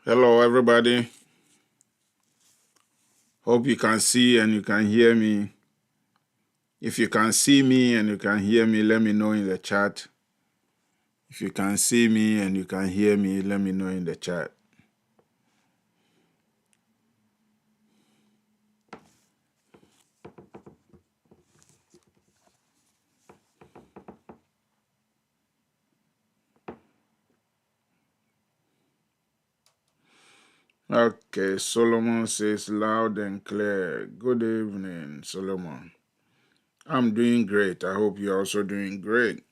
Hello, everybody. Hope you can see and you can hear me. If you can see me and you can hear me, let me know in the chat. If you can see me and you can hear me, let me know in the chat. Okay, Solomon says loud and clear. Good evening, Solomon. I'm doing great. I hope you're also doing great.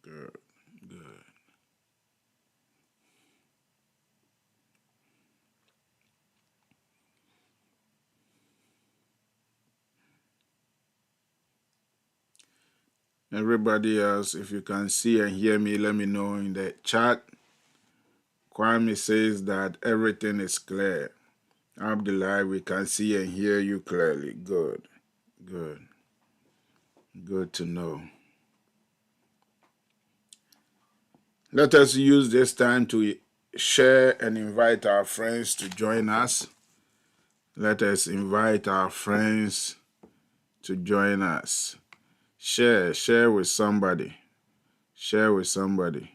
Good, good. Everybody else, if you can see and hear me, let me know in the chat. Kwame says that everything is clear. Abdullah, we can see and hear you clearly. Good, good, good to know. Let us use this time to share and invite our friends to join us. Let us invite our friends to join us. Share with somebody. Share with somebody.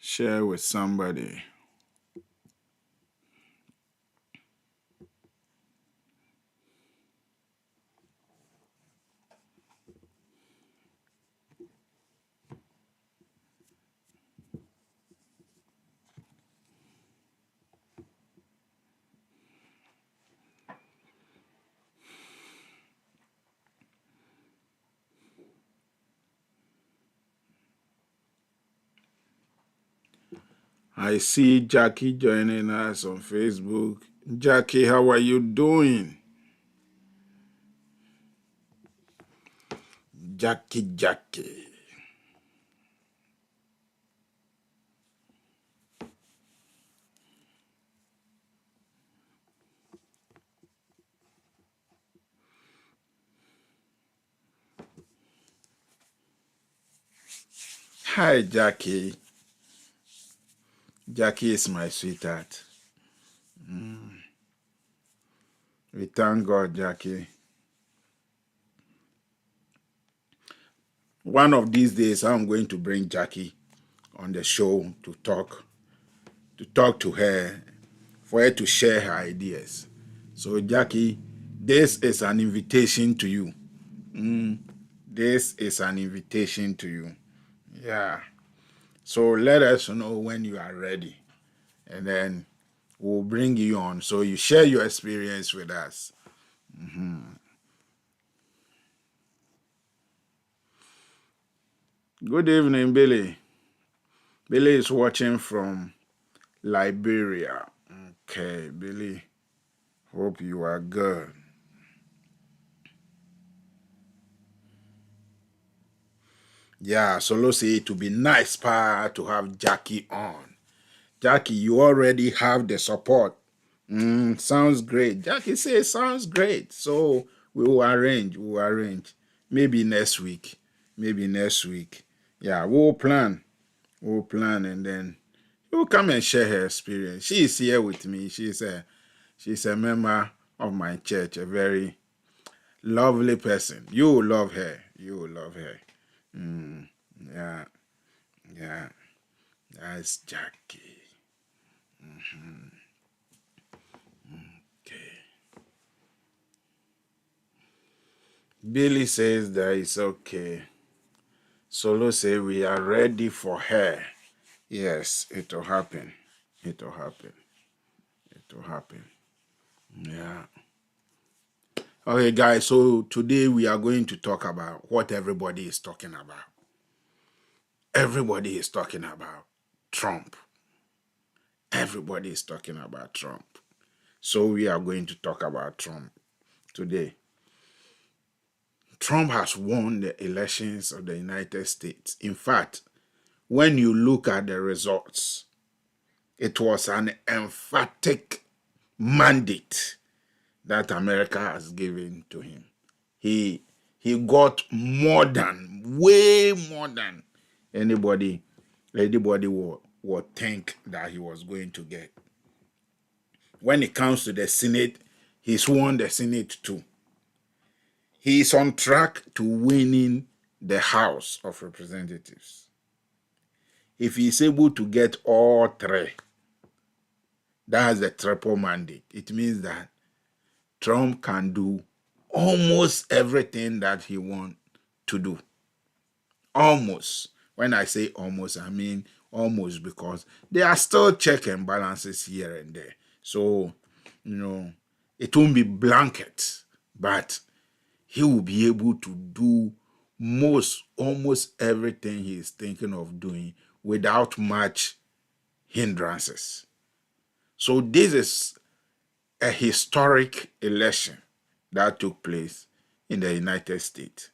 Share with somebody. I see Jackie joining us on Facebook. Jackie, how are you doing? Jackie. Hi, Jackie. Jackie is my sweetheart. We thank God, Jackie. One of these days, I'm going to bring Jackie on the show to talk to her, for her to share her ideas. So, Jackie, this is an invitation to you. This is an invitation to you. Yeah. So let us know when you are ready, and then we'll bring you on so you share your experience with us. Good evening, Billy. Billy is watching from Liberia. Okay, Billy. Hope you are good. Yeah, Solo say it would be nice to have Jackie on. Jackie, you already have the support. Sounds great. Jackie says sounds great. So we will arrange. Maybe next week. Maybe next week. Yeah, we'll plan. We'll plan, and then you'll come and share her experience. She is here with me. She's a member of my church, a very lovely person. You will love her. You will love her. Yeah, yeah. That's Jackie. Okay. Billy says that it's okay. Solo say we are ready for her. Yes, it will happen. It will happen. It will happen. Yeah. Okay, guys, so today we are going to talk about what everybody is talking about. Everybody is talking about Trump. Everybody is talking about Trump. So we are going to talk about Trump today. Trump has won the elections of the United States. In fact, when you look at the results, it was an emphatic mandate that America has given to him. He got way more than anybody would think that he was going to get. When it comes to the Senate, he's won the Senate too. He's on track to winning the House of Representatives. If he's able to get all three, that's the triple mandate. It means that Trump can do almost everything that he wants to do. Almost. When I say almost, I mean almost, because there are still check and balances here and there. So, it won't be blanket, but he will be able to do almost everything he is thinking of doing without much hindrances. So this is a historic election that took place in the United States.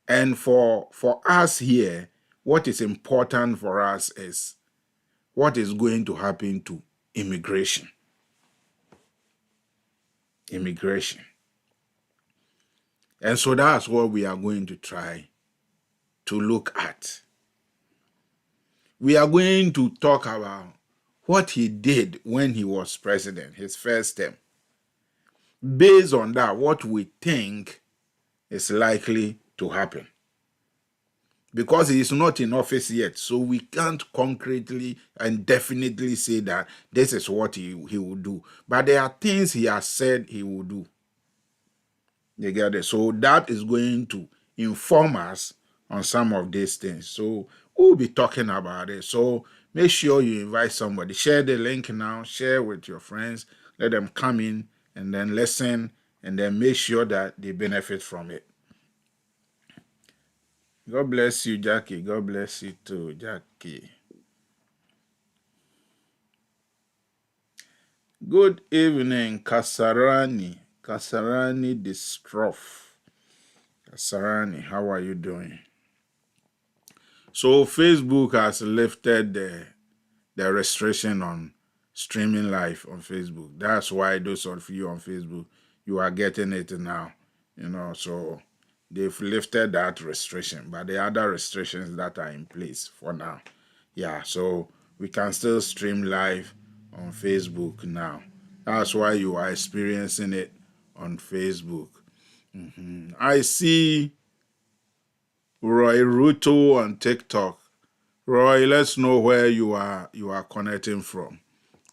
And for us here, what is important for us is what is going to happen to immigration. Immigration. And so that's what we are going to try to look at. We are going to talk about what he did when he was president, his first term. Based on that, what we think is likely to happen. Because he is not in office yet, so we can't concretely and definitely say that this is what he will do. But there are things he has said he will do. You get it? So that is going to inform us on some of these things. So we'll be talking about it. So make sure you invite somebody. Share the link now. Share with your friends. Let them come in and then listen, and then make sure that they benefit from it. God bless you, Jackie. God bless you too, Jackie. Good evening, Kasarani. Kasarani Distroff. Kasarani, how are you doing? So Facebook has lifted the restriction on streaming live on Facebook. That's why those of you on Facebook, you are getting it now. So they've lifted that restriction, but the other restrictions that are in place for now. Yeah, so we can still stream live on Facebook now. That's why you are experiencing it on Facebook. I see Roy Ruto on TikTok. Roy, let's know where you are connecting from.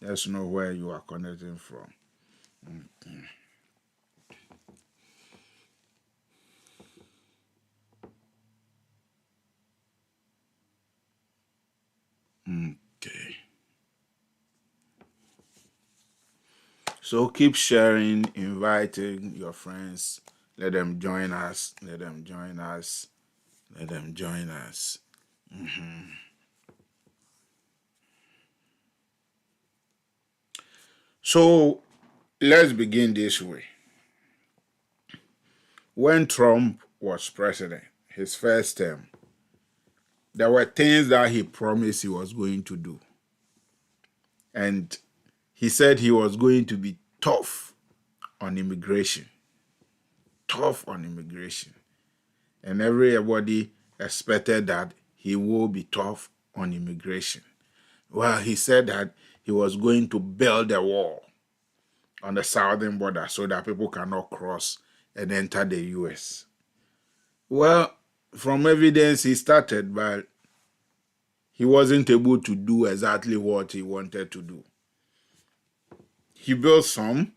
Let's know where you are connecting from. Okay. So keep sharing, inviting your friends. Let them join us. Let them join us. Let them join us. So let's begin this way. When Trump was president, his first term, there were things that he promised he was going to do. And he said he was going to be tough on immigration. Tough on immigration. And everybody expected that he will be tough on immigration. Well, he said that he was going to build a wall on the southern border so that people cannot cross and enter the U.S. Well, from evidence he started, but he wasn't able to do exactly what he wanted to do. He built some.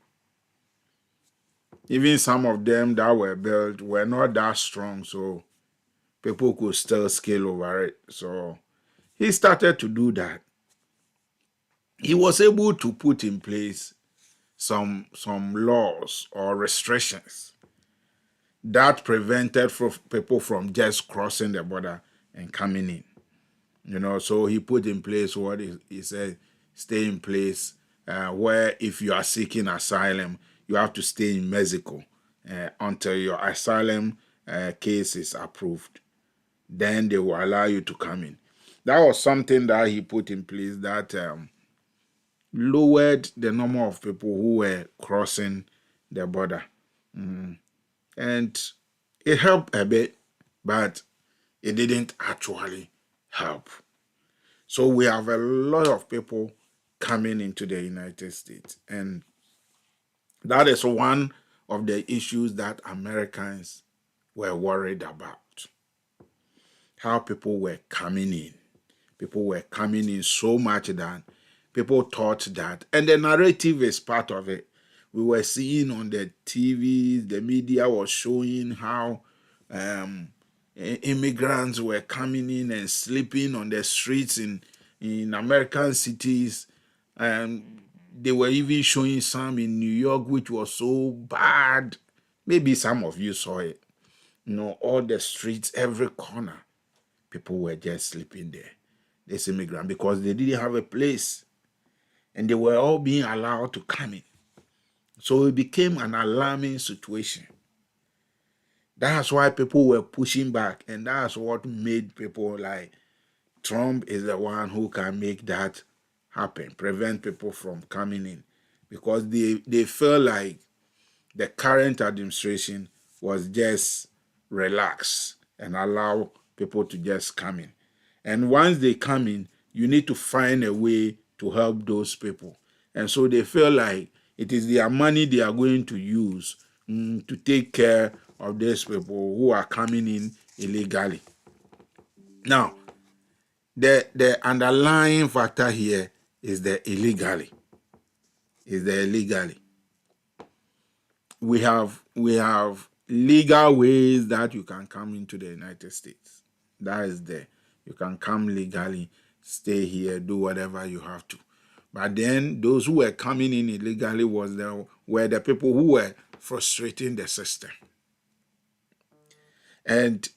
Even some of them that were built were not that strong, so people could still scale over it. So he started to do that. He was able to put in place some laws or restrictions that prevented people from just crossing the border and coming in. So he put in place what he said, stay in place, where if you are seeking asylum, you have to stay in Mexico until your asylum case is approved. Then they will allow you to come in. That was something that he put in place that lowered the number of people who were crossing the border. And it helped a bit, but it didn't actually help. So we have a lot of people coming into the United States. And that is one of the issues that Americans were worried about. How people were coming in. People were coming in so much that people thought that, and the narrative is part of it. We were seeing on the TVs, the media was showing how immigrants were coming in and sleeping on the streets in American cities. And they were even showing some in New York, which was so bad. Maybe some of you saw it. All the streets, every corner, people were just sleeping there. This immigrant, because they didn't have a place. And they were all being allowed to come in. So it became an alarming situation. That's why people were pushing back. And that's what made people like, Trump is the one who can make that happen, prevent people from coming in. Because they felt like the current administration was just relaxed and allow people to just come in. And once they come in, you need to find a way to help those people. And so they feel like it is their money they are going to use to take care of these people who are coming in illegally. Now, the underlying factor here is the illegally. We have legal ways that you can come into the United States. That is there. You can come legally, stay here, do whatever you have to. But then those who were coming in illegally were the people who were frustrating the system. And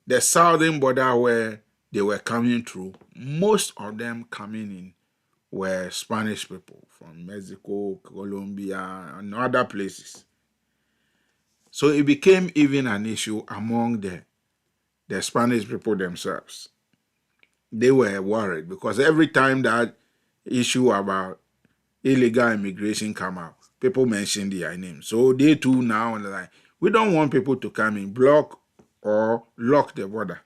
the southern border where they were coming through, most of them coming in were Spanish people from Mexico, Colombia, and other places. So it became even an issue among the Spanish people themselves. They were worried because every time that issue about illegal immigration come out, people mention their name. So they too now are like, we don't want people to come in, block or lock the border.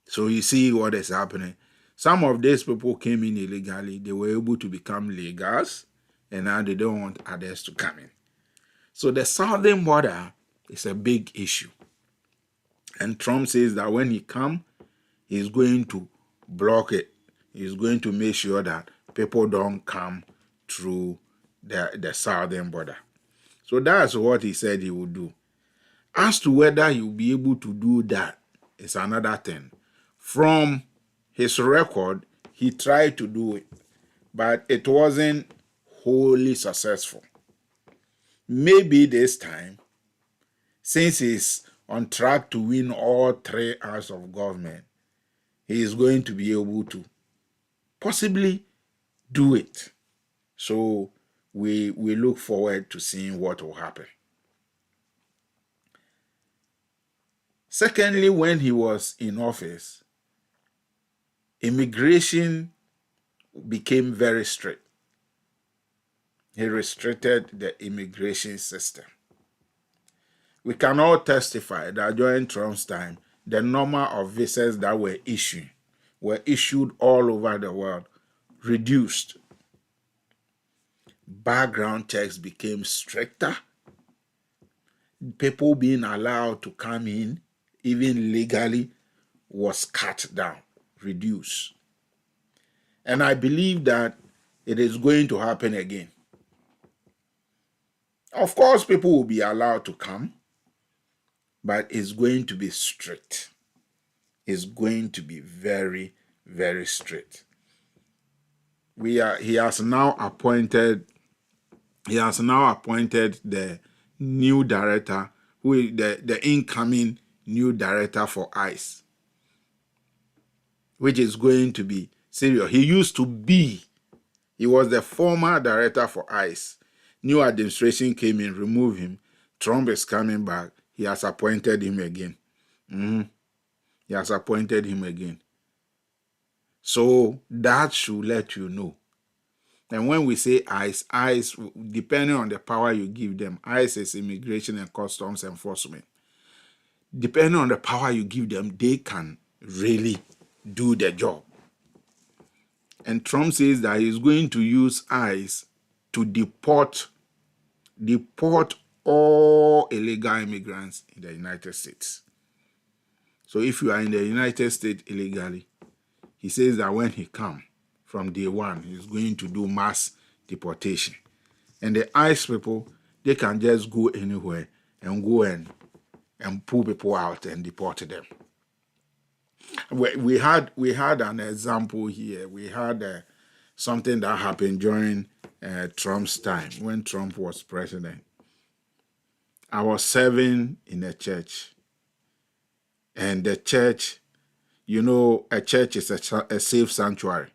So you see what is happening. Some of these people came in illegally. They were able to become legals, and now they don't want others to come in. So the southern border is a big issue. And Trump says that when he comes, he's going to block it. He's going to make sure that people don't come through the southern border. So that's what he said he would do. As to whether he'll be able to do that is another thing. From his record, he tried to do it, but it wasn't wholly successful. Maybe this time, since he's on track to win all three arms of government, he is going to be able to possibly do it. So we look forward to seeing what will happen. Secondly, when he was in office, immigration became very strict. He restricted the immigration system. We can all testify that during Trump's time, the number of visas that were issued all over the world reduced. Background checks became stricter. People being allowed to come in, even legally, was cut down, reduced. And I believe that it is going to happen again. Of course, people will be allowed to come, but it's going to be strict. It's going to be very, very strict. He has now appointed the new director, the incoming new director for ICE, which is going to be serious. He was the former director for ICE. New administration came in, removed him. Trump is coming back. He has appointed him again. He has appointed him again. So that should let you know. And when we say ICE, depending on the power you give them, ICE is Immigration and Customs Enforcement. Depending on the power you give them, they can really do the job. And Trump says that he's going to use ICE to deport all illegal immigrants in the United States. So if you are in the United States illegally, he says that when he comes from day one, he's going to do mass deportation. And the ICE people, they can just go anywhere and go and pull people out and deport them. We had an example here. We had something that happened during Trump's time, when Trump was president. I was serving in a church, and the church, a church is a safe sanctuary.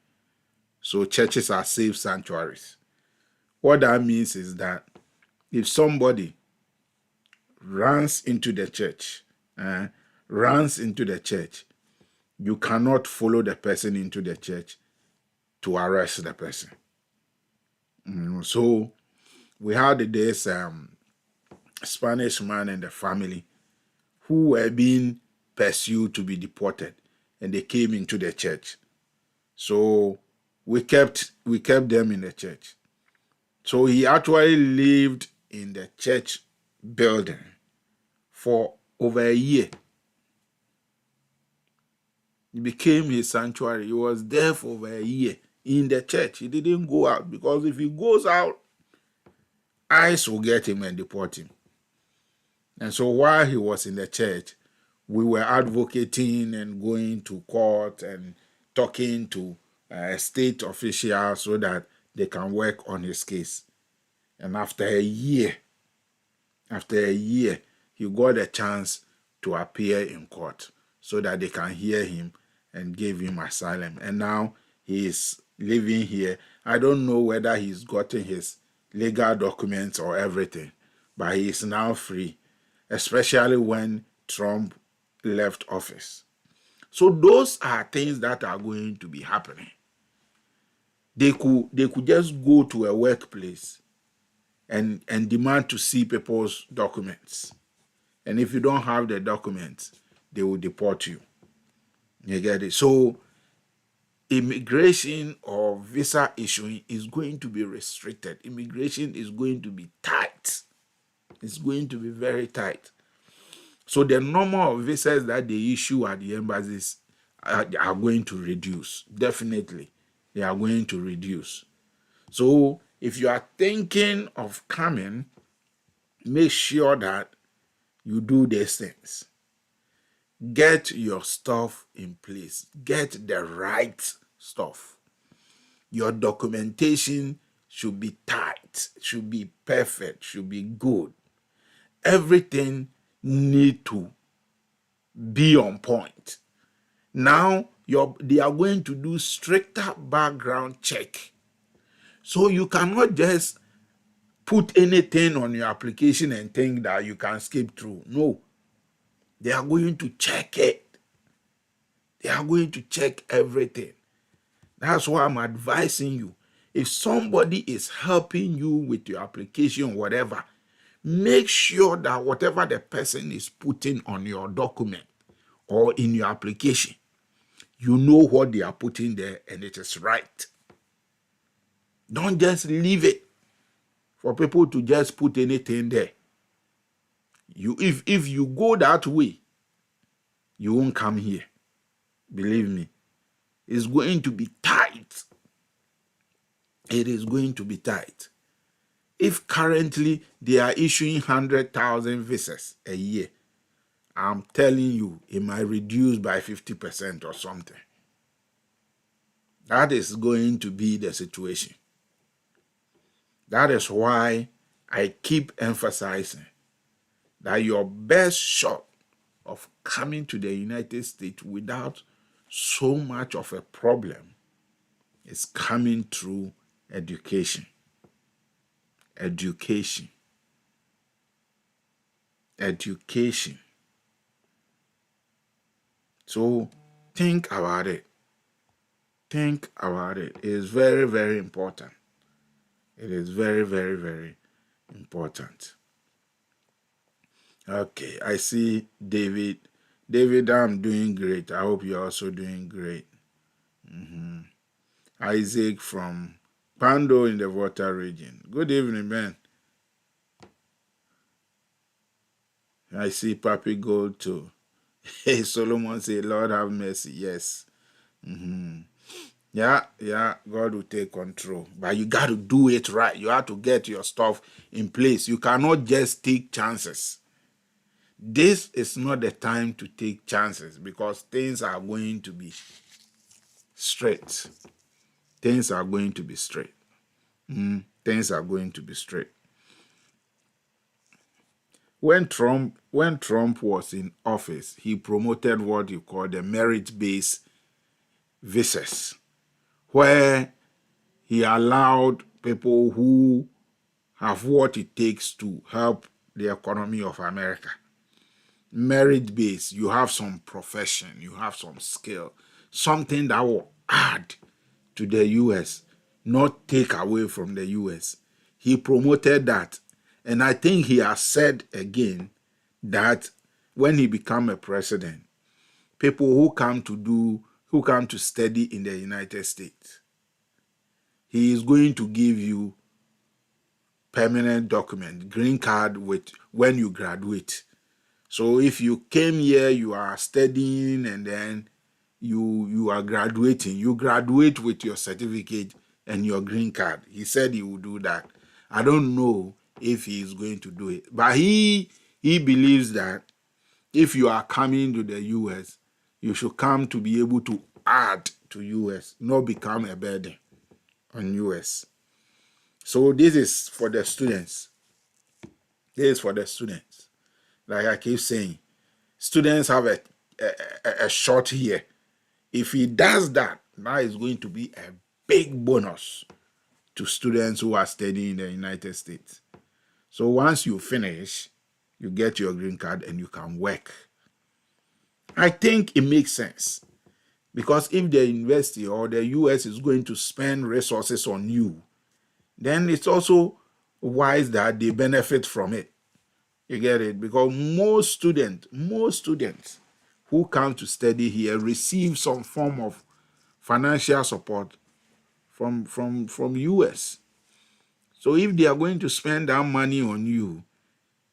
So churches are safe sanctuaries. What that means is that if somebody runs into the church, you cannot follow the person into the church to arrest the person. So we had this Spanish man and the family who were being pursued to be deported, and they came into the church. So we kept them in the church. So he actually lived in the church building for over a year. It became his sanctuary. He was there for over a year in the church. He didn't go out, because if he goes out, ICE will get him and deport him. And so while he was in the church, we were advocating and going to court and talking to state officials so that they can work on his case. And after a year, he got a chance to appear in court so that they can hear him and give him asylum. And now he is living here. I don't know whether he's gotten his legal documents or everything, but he is now free, especially when Trump left office. So those are things that are going to be happening. They could just go to a workplace and demand to see people's documents. And if you don't have the documents, they will deport you. You get it? So immigration or visa issuing is going to be restricted. Immigration is going to be tight. It's going to be very tight. So the number of visas that they issue at the embassies are going to reduce. Definitely, they are going to reduce. So if you are thinking of coming, make sure that you do these things. Get your stuff in place. Get the right stuff. Your documentation should be tight, should be perfect, should be good. Everything need to be on point. Now, they are going to do stricter background check. So you cannot just put anything on your application and think that you can skip through. No. They are going to check it. They are going to check everything. That's why I'm advising you. If somebody is helping you with your application, whatever, make sure that whatever the person is putting on your document or in your application, you know what they are putting there and it is right. Don't just leave it for people to just put anything there. If you go that way, you won't come here. Believe me. It's going to be tight. It is going to be tight. If currently they are issuing 100,000 visas a year, I'm telling you, it might reduce by 50% or something. That is going to be the situation. That is why I keep emphasizing that your best shot of coming to the United States without so much of a problem is coming through education. Education. Education. So think about it. Think about it. It is very, very important. It is very, very, very important. Okay, I see David. David, I'm doing great. I hope you're also doing great. Isaac from Pando in the Water region. Good evening, man. I see Papi Gold too. Hey, Solomon say, Lord have mercy. Yes. Yeah, yeah, God will take control. But you got to do it right. You have to get your stuff in place. You cannot just take chances. This is not the time to take chances because things are going to be straight. Things are going to be straight. Things are going to be straight. When Trump was in office, he promoted what you call the merit-based visas, where he allowed people who have what it takes to help the economy of America. Merit-based, you have some profession, you have some skill, something that will add to the U.S., not take away from the U.S. He promoted that. And I think he has said again that when he become a president, people who come to study in the United States, he is going to give you permanent document, green card with when you graduate. So if you came here, you are studying and then you are graduating, you graduate with your certificate and your green card. He said he would do that. I don't know if he is going to do it, but he believes that if you are coming to the US, you should come to be able to add to US, not become a burden on US. So this is for the students. This is for the students. Like I keep saying, students have a shot here. If he does that, that is going to be a big bonus to students who are studying in the United States. So once you finish, you get your green card and you can work. I think it makes sense because if the university or the US is going to spend resources on you, then it's also wise that they benefit from it. You get it? Because most students who come to study here receive some form of financial support from US. So if they are going to spend that money on you,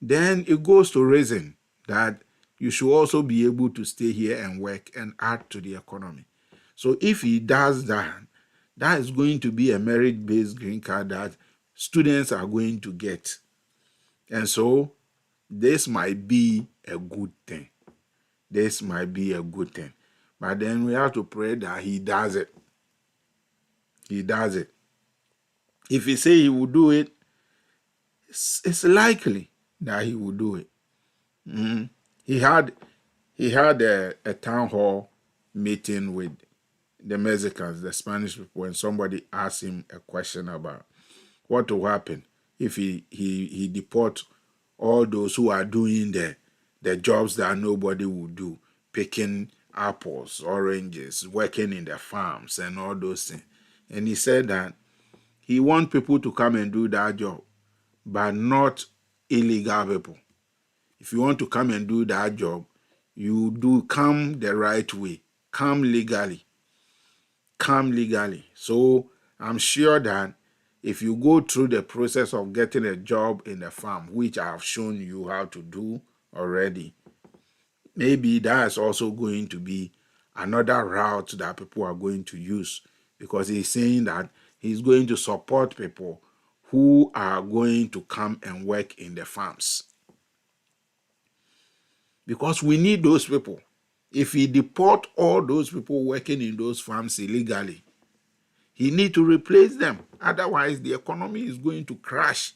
then it goes to reason that you should also be able to stay here and work and add to the economy. So if he does that, that is going to be a merit-based green card that students are going to get. And so this might be a good thing. This might be a good thing. But then we have to pray that he does it. He does it. If he say he will do it, it's likely that he will do it. He had a town hall meeting with the Mexicans, the Spanish people, and somebody asked him a question about what will happen if he deport all those who are doing the jobs that nobody will do, picking apples, oranges, working in the farms and all those things. And he said that he wants people to come and do that job, but not illegal people. If you want to come and do that job, you do come the right way, come legally. So I'm sure that if you go through the process of getting a job in the farm, which I have shown you how to do already, maybe that is also going to be another route that people are going to use, because he's saying that he's going to support people who are going to come and work in the farms. Because we need those people. If he deport all those people working in those farms illegally, he need to replace them. Otherwise, the economy is going to crash.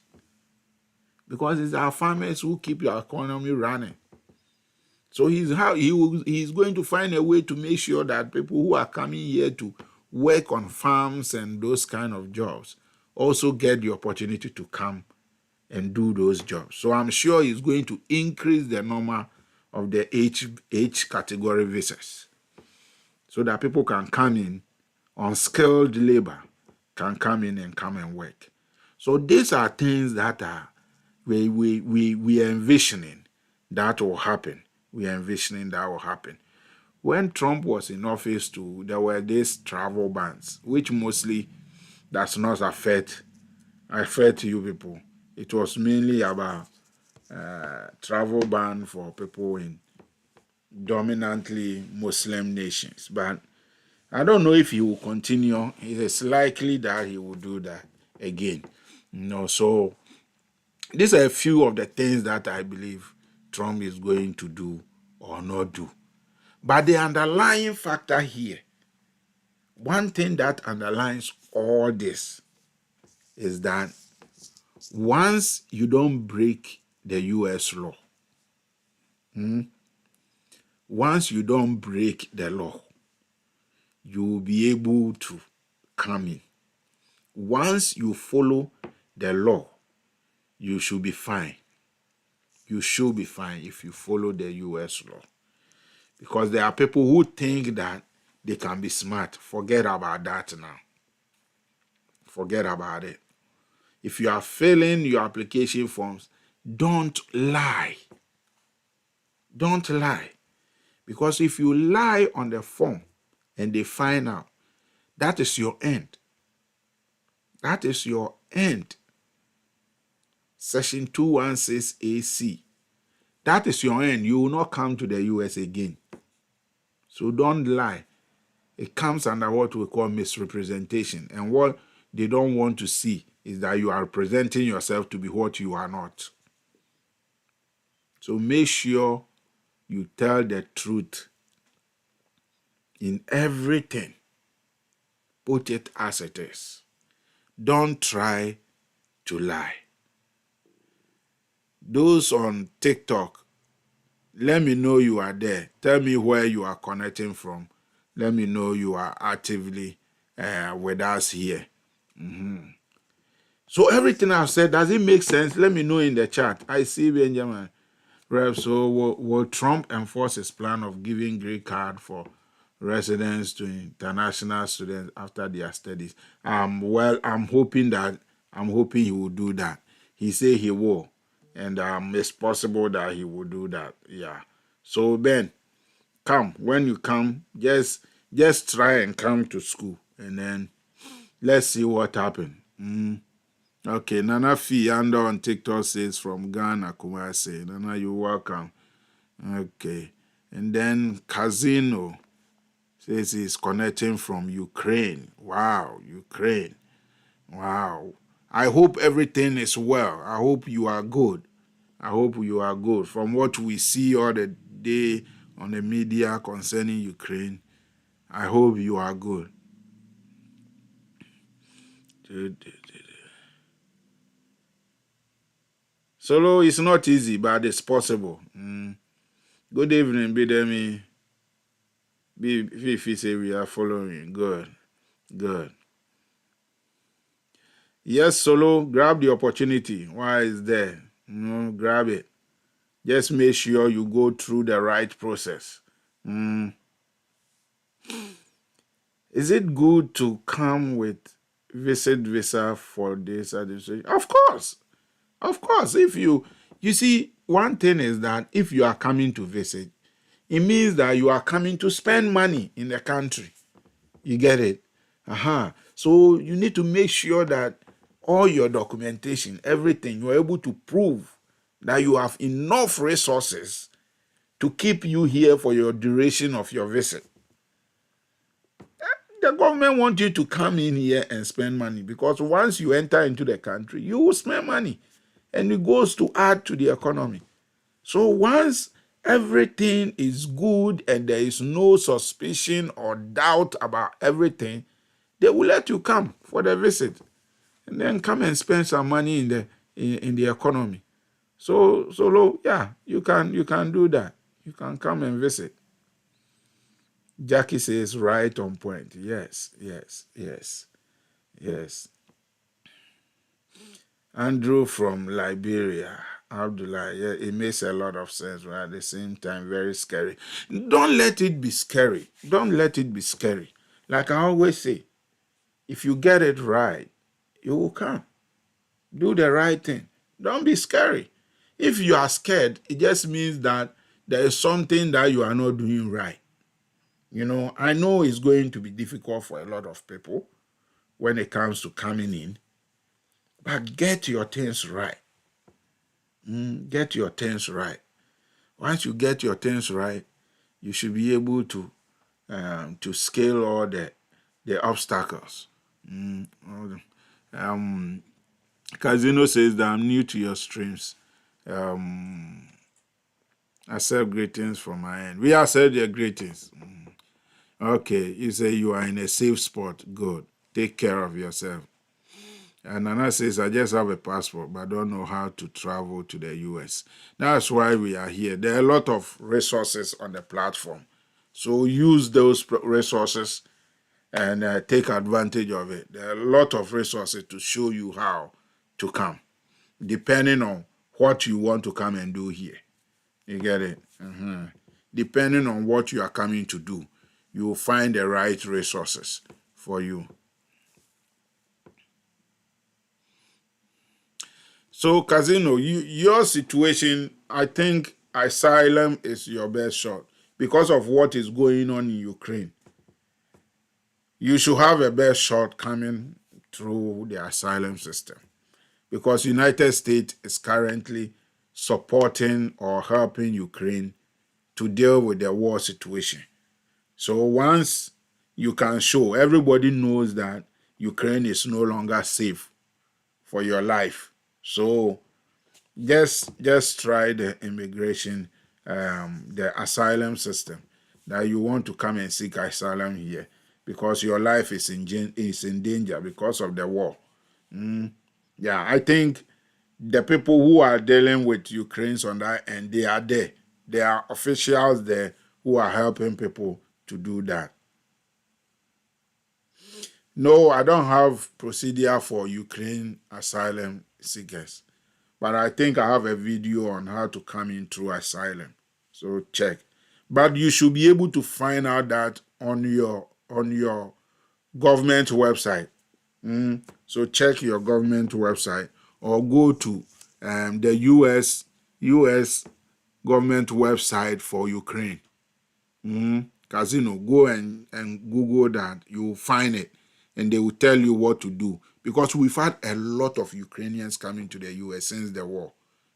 Because it's our farmers who keep your economy running. So he's going to find a way to make sure that people who are coming here to work on farms and those kind of jobs also get the opportunity to come and do those jobs. So I'm sure he's going to increase the number of the H category visas so that people can come in unskilled labor can come in and come and work. So these are things that are we are envisioning that will happen. We are envisioning that will happen. When Trump was in office too, there were these travel bans, which mostly does not affect you people. It was mainly about travel ban for people in dominantly Muslim nations. But I don't know if he will continue. It is likely that he will do that again. So these are a few of the things that I believe Trump is going to do or not do. But the underlying factor here, one thing that underlines all this is that once you don't break the US law, once you don't break the law, you will be able to come in. Once you follow the law, you should be fine. You should be fine if you follow the US law. Because there are people who think that they can be smart. Forget about that now. Forget about it. If you are filling your application forms, don't lie. Don't lie. Because if you lie on the form and they find out, that is your end. That is your end. Section 216 AC. That is your end. You will not come to the US again. So don't lie. It comes under what we call misrepresentation. And what they don't want to see is that you are presenting yourself to be what you are not. So make sure you tell the truth in everything. Put it as it is. Don't try to lie. Those on TikTok, let me know you are there. Tell me where you are connecting from. Let me know you are actively with us here. So everything I've said, does it make sense? Let me know in the chat. I see Benjamin. Rev, so will Trump enforce his plan of giving green card for residents to international students after their studies? Well, I'm hoping he will do that. He said he will. And it's possible that he will do that. Yeah. So Ben, come. When you come, just try and come to school. And then let's see what happens. Okay, Nana Fianda on TikTok says from Ghana, Kumasi. Nana, you're welcome. Okay. And then Casino says he's connecting from Ukraine. Wow, Ukraine. Wow. I hope everything is well. I hope you are good. I hope you are good. From what we see all the day on the media concerning Ukraine, I hope you are good. Solo is not easy, but it's possible. Good evening, Bidemi. Fifi say we are following. Good. Yes, Solo, grab the opportunity. Why is there? Grab it. Just make sure you go through the right process. Is it good to come with visit visa for this administration? Of course. If you see, one thing is that if you are coming to visit, it means that you are coming to spend money in the country. You get it? So you need to make sure that all your documentation, everything, you're able to prove that you have enough resources to keep you here for your duration of your visit. The government wants you to come in here and spend money, because once you enter into the country, you will spend money and it goes to add to the economy. So once everything is good and there is no suspicion or doubt about everything, they will let you come for the visit and then come and spend some money in the economy. So yeah, you can do that. You can come and visit. Jackie says right on point. Yes. Andrew from Liberia. Abdullah, yeah, it makes a lot of sense, but at the same time, very scary. Don't let it be scary. Like I always say, If you get it right, you will come. Do the right thing. Don't be scary. If you are scared, it just means that there is something that you are not doing right. I know it's going to be difficult for a lot of people when it comes to coming in, but get your things right. Get your things right. Once you get your things right, you should be able to scale all the obstacles. Um, Casino says that I'm new to your streams. Accept greetings from my end. We accept your greetings. Okay, you say you are in a safe spot. Good. Take care of yourself. And Nana says, I just have a passport, but don't know how to travel to the US. That's why we are here. There are a lot of resources on the platform. So use those resources and take advantage of it. There are a lot of resources to show you how to come, depending on what you want to come and do here. You get it? Depending on what you are coming to do, you will find the right resources for you. So, Casino, your situation, I think asylum is your best shot because of what is going on in Ukraine. You should have a best shot coming through the asylum system because United States is currently supporting or helping Ukraine to deal with the war situation. So once you can show, everybody knows that Ukraine is no longer safe for your life. So just try the immigration, the asylum system, that you want to come and seek asylum here because your life is in danger because of the war. Yeah, I think the people who are dealing with Ukrainians on that end, they are there. There are officials there who are helping people to do that. No, I don't have procedure for Ukraine asylum seekers, but I think I have a video on how to come in through asylum. So check. But you should be able to find out that on your government website. So check your government website or go to the US government website for Ukraine. Casino, go and Google that. You will find it and they will tell you what to do. Because we've had a lot of Ukrainians coming to the US since the war.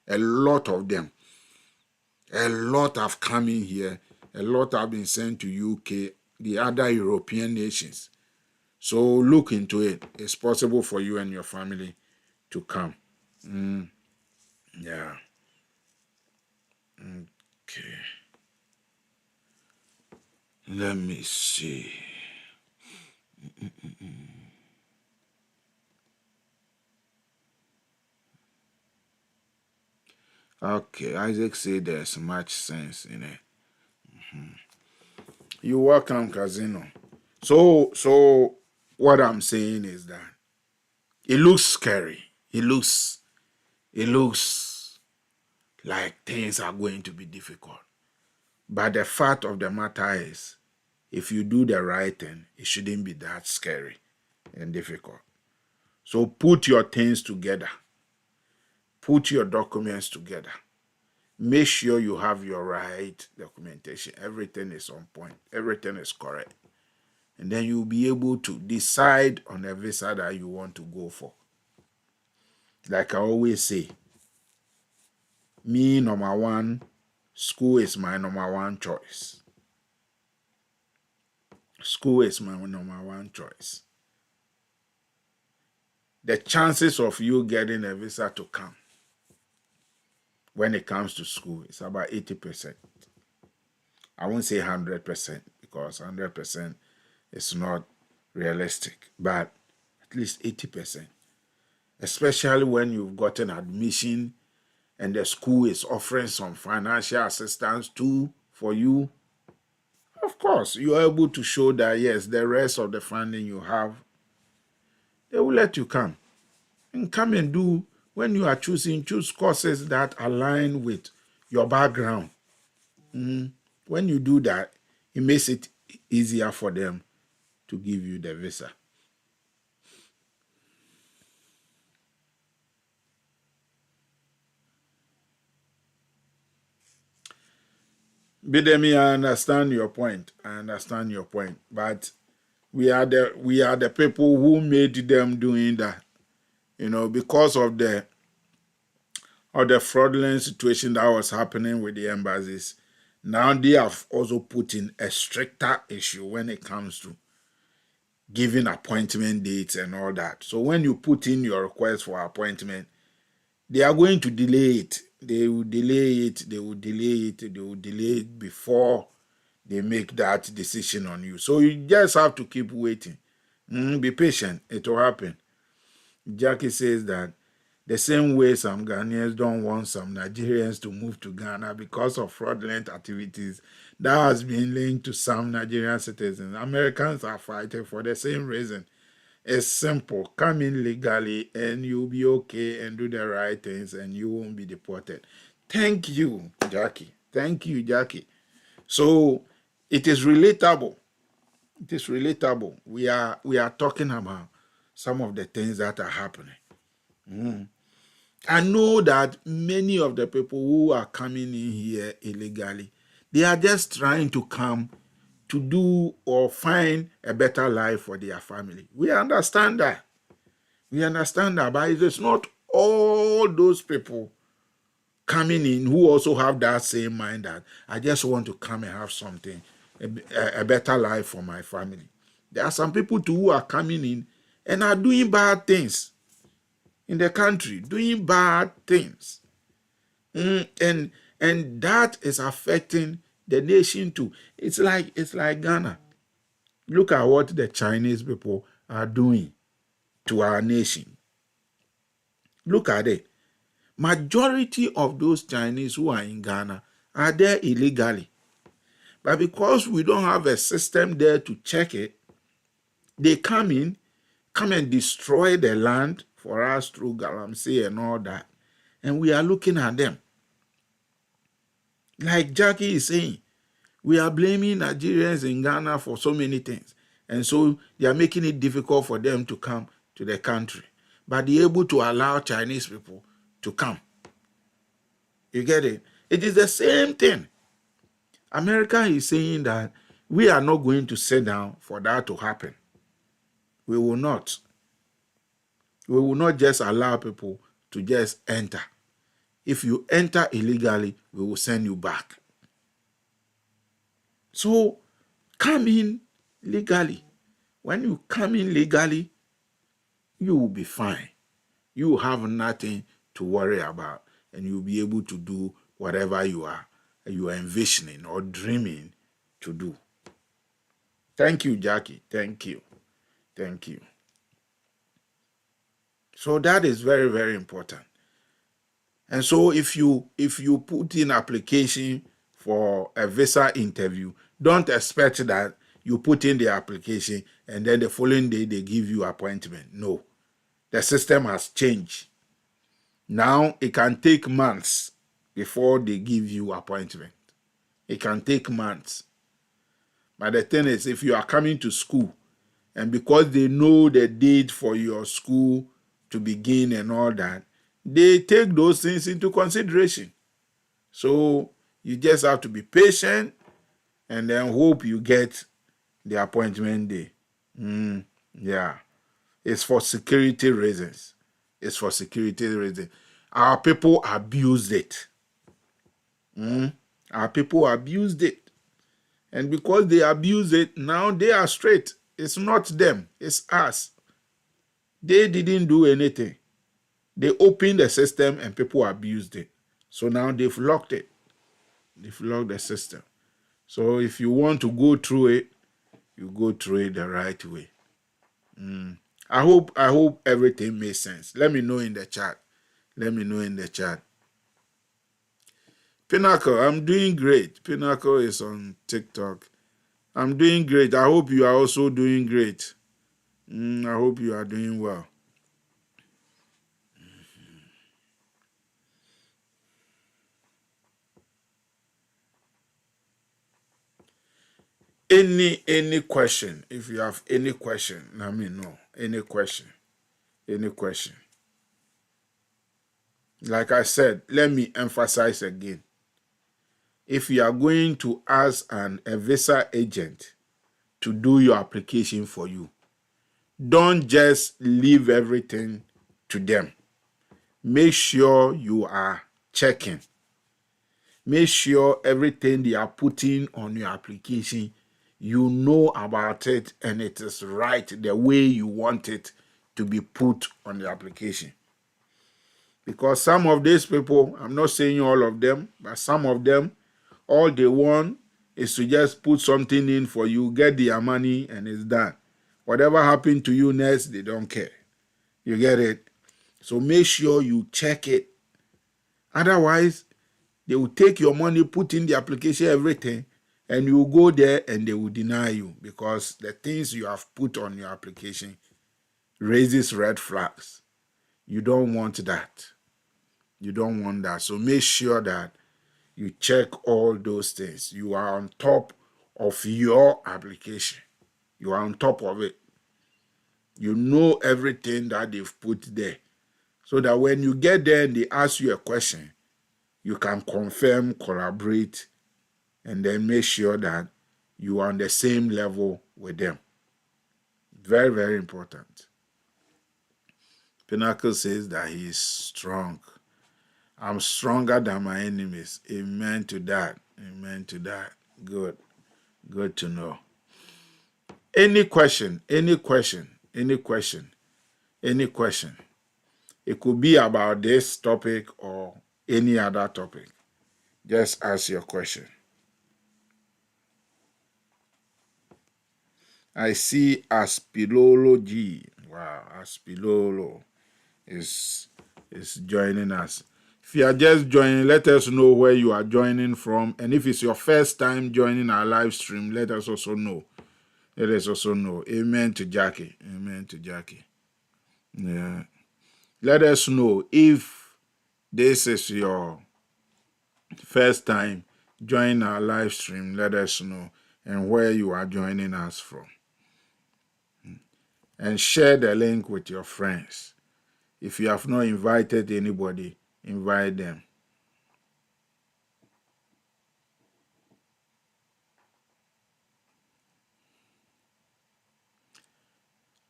A lot of them. A lot have come in here. A lot have been sent to UK, the other European nations. So look into it. It's possible for you and your family to come. Yeah. Okay. Let me see. Okay, Isaac said there's much sense in it. You're welcome, Casino. So what I'm saying is that it looks scary. It looks like things are going to be difficult. But the fact of the matter is, if you do the right thing, it shouldn't be that scary and difficult. So put your things together. Put your documents together. Make sure you have your right documentation. Everything is on point. Everything is correct. And then you'll be able to decide on a visa that you want to go for. Like I always say, me, number one, school is my number one choice. School is my number one choice. The chances of you getting a visa to come when it comes to school is about 80%. I won't say 100% because 100% is not realistic, but at least 80%. Especially when you've gotten admission and the school is offering some financial assistance too for you. Of course, you are able to show that, yes, the rest of the funding you have, they will let you come. And come and do, when you are choose courses that align with your background. When you do that, it makes it easier for them to give you the visa. Bidemi, I understand your point. I understand your point. But we are the people who made them doing that. Because of the fraudulent situation that was happening with the embassies. Now they have also put in a stricter issue when it comes to giving appointment dates and all that. So when you put in your request for appointment, they are going to delay it. They will delay it. They will delay it. They will delay it before they make that decision on you. So you just have to keep waiting. Be patient. It will happen. Jackie says that the same way some Ghanaians don't want some Nigerians to move to Ghana because of fraudulent activities that has been linked to some Nigerian citizens. Americans are fighting for the same reason. It's simple. Come in legally and you'll be okay and do the right things and you won't be deported. Thank you, Jackie. Thank you, Jackie. So it is relatable. It is relatable. We are talking about some of the things that are happening. I know that many of the people who are coming in here illegally, they are just trying to come to do or find a better life for their family. We understand that. But it is not all those people coming in who also have that same mind that I just want to come and have something, a better life for my family. There are some people too who are coming in and are doing bad things in the country, doing bad things. And that is affecting the nation too. It's like Ghana. Look at what the Chinese people are doing to our nation. Look at it. Majority of those Chinese who are in Ghana are there illegally. But because we don't have a system there to check it, they come and destroy the land for us through Galamsey and all that. And we are looking at them. Like Jackie is saying, we are blaming Nigerians in Ghana for so many things. And so they are making it difficult for them to come to the country. But they're able to allow Chinese people to come. You get it? It is the same thing. America is saying that we are not going to sit down for that to happen. We will not. We will not just allow people to just enter. If you enter illegally, we will send you back. So come in legally. When you come in legally, you will be fine. You will have nothing to worry about, and you'll be able to do whatever you are envisioning or dreaming to do. Thank you, Jackie. Thank you. Thank you. So that is very, very important. And so if you put in application for a visa interview, don't expect that you put in the application and then the following day they give you appointment. No. The system has changed. Now it can take months before they give you appointment. It can take months. But the thing is, if you are coming to school and because they know the date for your school to begin and all that, they take those things into consideration. So you just have to be patient and then hope you get the appointment day. Yeah. It's for security reasons. It's for security reasons. Our people abused it. Our people abused it. And because they abused it, now they are straight. It's not them, it's us. They didn't do anything. They opened the system and people abused it. So now they've locked it. They've locked the system. So if you want to go through it, you go through it the right way. I hope everything makes sense. Let me know in the chat. Pinnacle, I'm doing great. Pinnacle is on TikTok. I'm doing great. I hope you are also doing great. I hope you are doing well. Any question? If you have any question, let me know. Any question? Like I said, let me emphasize again. if you are going to ask a visa agent to do your application for you, don't just leave everything to them. Make sure you are checking. Make sure everything they are putting on your application, you know about it and it is right the way you want it to be put on the application. Because some of these people, I'm not saying all of them, but some of them, all they want is to just put something in for you, get their money, and it's done. Whatever happened to you next, they don't care. You get it? So make sure you check it. Otherwise, they will take your money, put in the application, everything, and you go there and they will deny you because the things you have put on your application raises red flags. You don't want that. You don't want that. So make sure that you check all those things. You are on top of your application. You are on top of it. You know everything that they've put there. So that when you get there and they ask you a question, you can confirm, collaborate, and then make sure that you are on the same level with them. Very, very important. Pinnacle says that he is strong. I'm stronger than my enemies. Amen to that. Amen to that. Good. Good to know. Any question, any question, any question, any question. It could be about this topic or any other topic. Just ask your question. I see Aspilolo G. Wow, Aspilolo is joining us. If you are just joining, let us know where you are joining from. And if it's your first time joining our live stream, let us also know. Let us also know. Amen to Jackie. Amen to Jackie. Yeah. Let us know if this is your first time joining our live stream. Let us know and where you are joining us from. And share the link with your friends. If you have not invited anybody, invite them.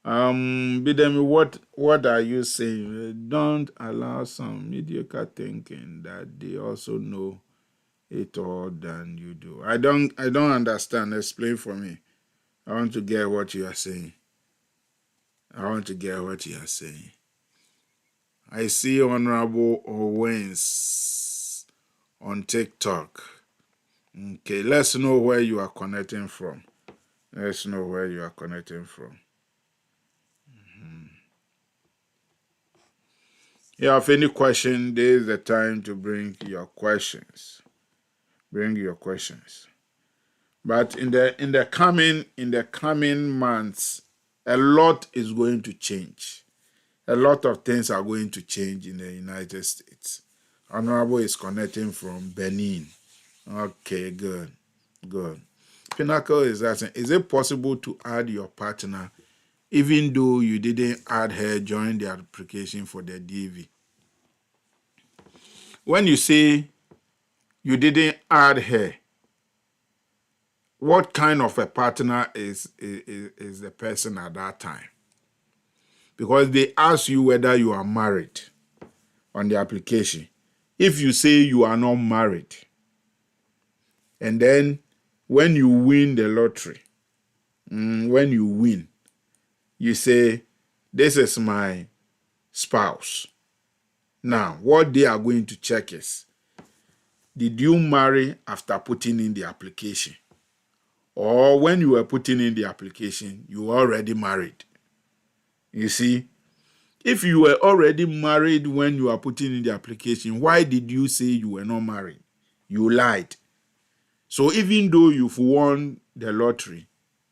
Bidemi, what are you saying? Don't allow some mediocre thinking that they also know it all than you do. I don't understand. Explain for me. I want to get what you are saying. I want to get what you are saying. I see Honorable Owens on TikTok. Okay, let's know where you are connecting from. Let's know where you are connecting from. If you have any question, this is the time to bring your questions. Bring your questions. But in the coming months, a lot is going to change. A lot of things are going to change in the United States. Honorable is connecting from Benin. Okay, good. Good. Pinnacle is asking, is it possible to add your partner even though you didn't add her during the application for the DV? When you say you didn't add her, what kind of a partner is the person at that time? Because they ask you whether you are married on the application. If you say you are not married, and then when you win the lottery, when you win, you say, this is my spouse. Now, what they are going to check is, did you marry after putting in the application? Or when you were putting in the application, you were already married? You see, if you were already married when you were putting in the application, why did you say you were not married? You lied. So even though you've won the lottery,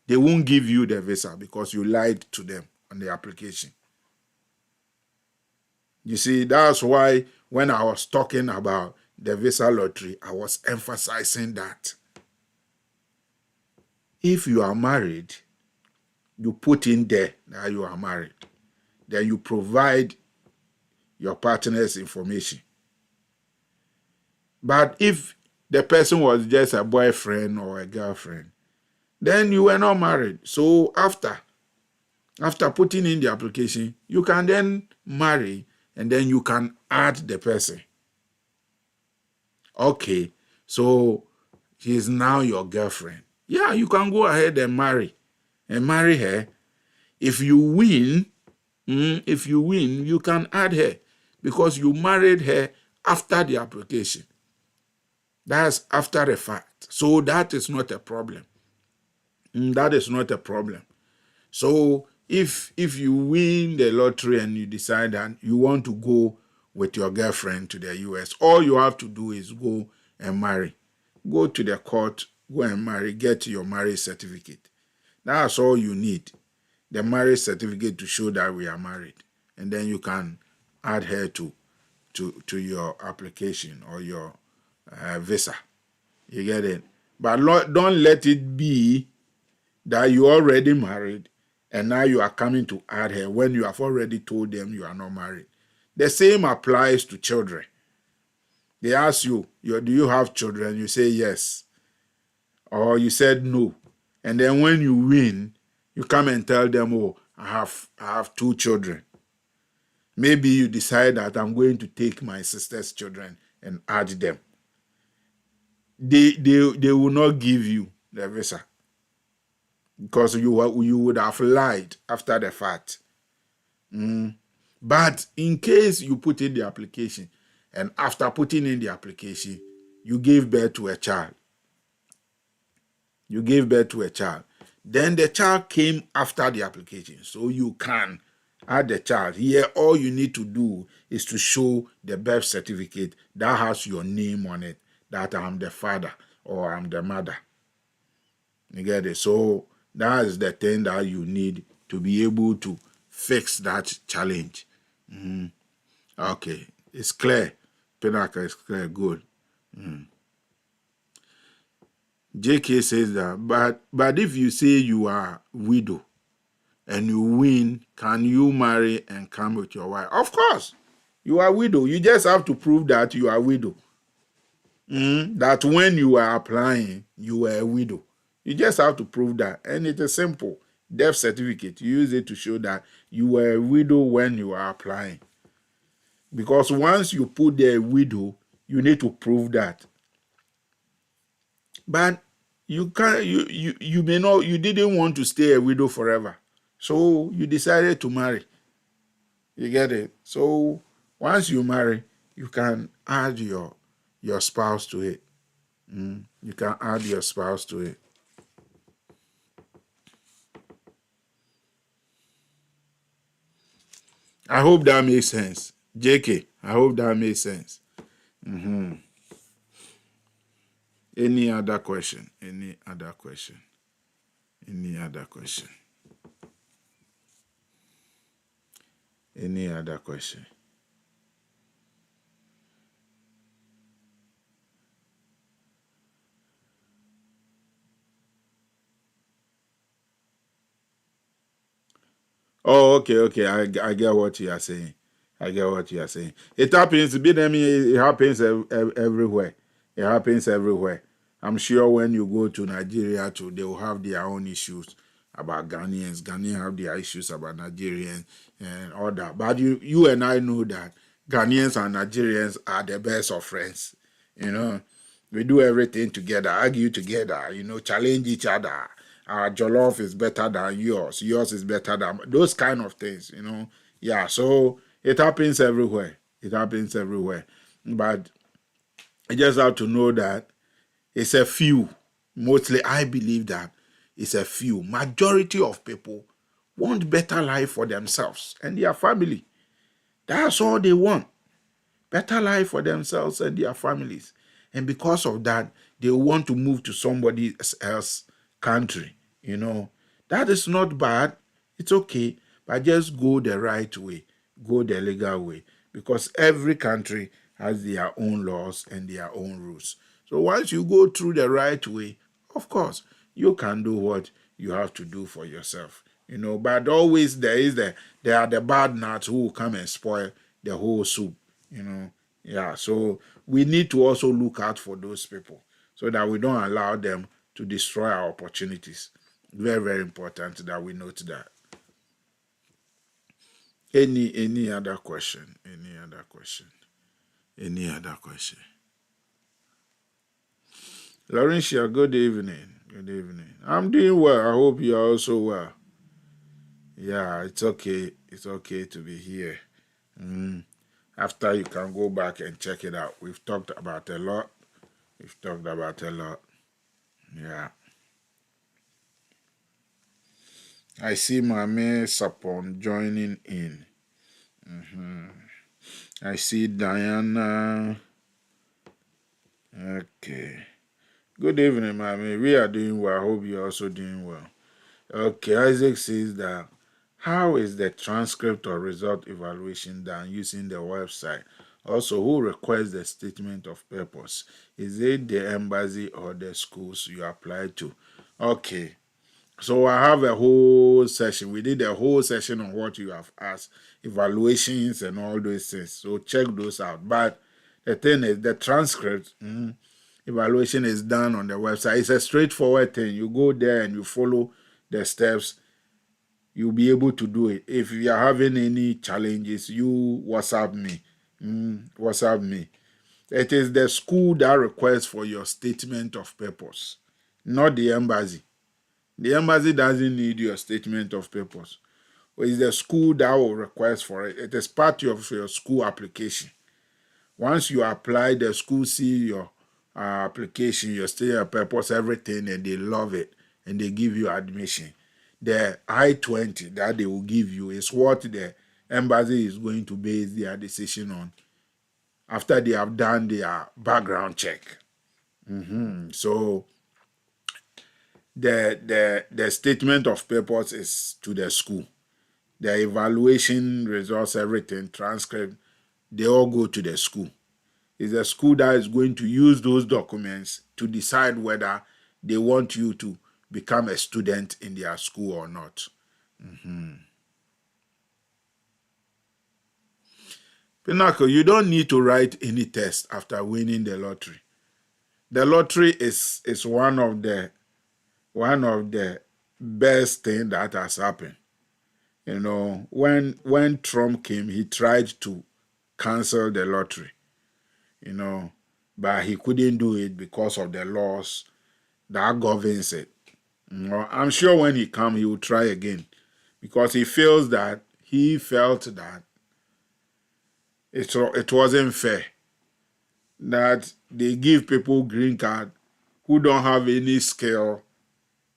they won't give you the visa because you lied to them on the application. You see, that's why when I was talking about the visa lottery, I was emphasizing that. If you are married, you put in there that you are married. Then you provide your partner's information. But if the person was just a boyfriend or a girlfriend, then you were not married. So after putting in the application, you can then marry and then you can add the person. Okay, so she is now your girlfriend. Yeah, you can go ahead and marry her. If you win, you can add her because you married her after the application. That's after the fact. So that is not a problem. That is not a problem. So if you win the lottery and you decide that you want to go with your girlfriend to the US, all you have to do is go and marry. Go to the court, go and marry, get your marriage certificate. That's all you need. The marriage certificate to show that we are married. And then you can add her to your application or your visa. You get it? But don't let it be that you already married and now you are coming to add her when you have already told them you are not married. The same applies to children. They ask you, do you have children? You say yes. Or you said no. And then when you win, you come and tell them, oh, I have 2 children. Maybe you decide that I'm going to take my sister's children and add them. They will not give you the visa because you would have lied after the fact. But in case you put in the application and after putting in the application, you gave birth to a child. Then the child came after the application. So you can add the child. Here, all you need to do is to show the birth certificate that has your name on it, that I'm the father or I'm the mother. You get it? So that is the thing that you need to be able to fix that challenge. Okay, it's clear. Pinnacle is clear. Good. JK says that, but if you say you are widow and you win, can you marry and come with your wife? Of course, you are widow. You just have to prove that you are widow. That when you are applying, you were a widow. You just have to prove that, and it is simple. Death certificate. You use it to show that you were a widow when you are applying. Because once you put the widow, you need to prove that. But you can't. You may not. You didn't want to stay a widow forever, so you decided to marry. You get it? So once you marry, you can add your spouse to it. You can add your spouse to it. I hope that makes sense. JK, I hope that makes sense. Any other question? Any other question? Any other question? Any other question? Oh, okay. I get what you are saying. It happens. It happens everywhere. It happens everywhere. I'm sure when you go to Nigeria too, they will have their own issues about Ghanaians. Ghanaians have their issues about Nigerians and all that. But you and I know that Ghanaians and Nigerians are the best of friends. We do everything together, argue together, challenge each other. Our jollof is better than yours. Yours is better than those kind of things, Yeah, so it happens everywhere. But I just have to know that it's a few. Mostly, I believe that it's a few. Majority of people want better life for themselves and their family. That's all they want. Better life for themselves and their families. And because of that, they want to move to somebody else's country. That is not bad. It's okay. But just go the right way. Go the legal way. Because every country has their own laws and their own rules. So once you go through the right way, of course, you can do what you have to do for yourself. But always there are the bad nuts who will come and spoil the whole soup. Yeah, so we need to also look out for those people so that we don't allow them to destroy our opportunities. Very, very important that we note that. Any other question? Any other question? Any other question? Laurentia, good evening. Good evening. I'm doing well. I hope you're also well. Yeah, it's okay. It's okay to be here. After you can go back and check it out. We've talked about a lot. We've talked about a lot. Yeah. I see Mame Sapon joining in. I see Diana. Okay. Good evening, Mame. We are doing well. I hope you're also doing well. Okay, Isaac says that how is the transcript or result evaluation done using the website? Also, who requests the statement of purpose? Is it the embassy or the schools you apply to? Okay, so I have a whole session. We did a whole session on what you have asked, evaluations and all those things. So check those out. But the thing is, the transcript evaluation is done on the website. It's a straightforward thing. You go there and you follow the steps. You'll be able to do it. If you are having any challenges, you WhatsApp me. WhatsApp me. It is the school that requests for your statement of purpose, not the embassy. The embassy doesn't need your statement of purpose. It's the school that will request for it. It is part of your school application. Once you apply, the school see your application, your statement of purpose, everything, and they love it, and they give you admission. The I-20 that they will give you is what the embassy is going to base their decision on after they have done their background check. So the statement of purpose is to the school. The evaluation results, everything, transcript, they all go to the school. It's the school that is going to use those documents to decide whether they want you to become a student in their school or not. Pinnacle, you don't need to write any test after winning the lottery. The lottery is one of the best thing that has happened. You know, when Trump came, he tried to cancel the lottery, you know, but he couldn't do it because of the laws that governs it. You know, I'm sure when he come, he will try again because he felt that it wasn't fair that they give people green card who don't have any skill,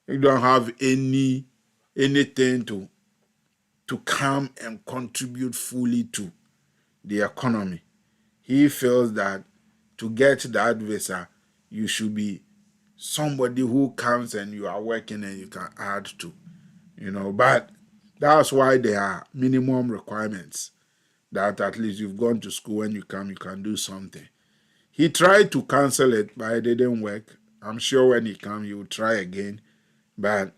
who don't have anything to come and contribute fully to the economy. He feels that to get that visa, you should be somebody who comes and you are working and you can add to, but that's why there are minimum requirements that at least you've gone to school. When you come, you can do something. He tried to cancel it, but it didn't work. I'm sure when he comes, he will try again, but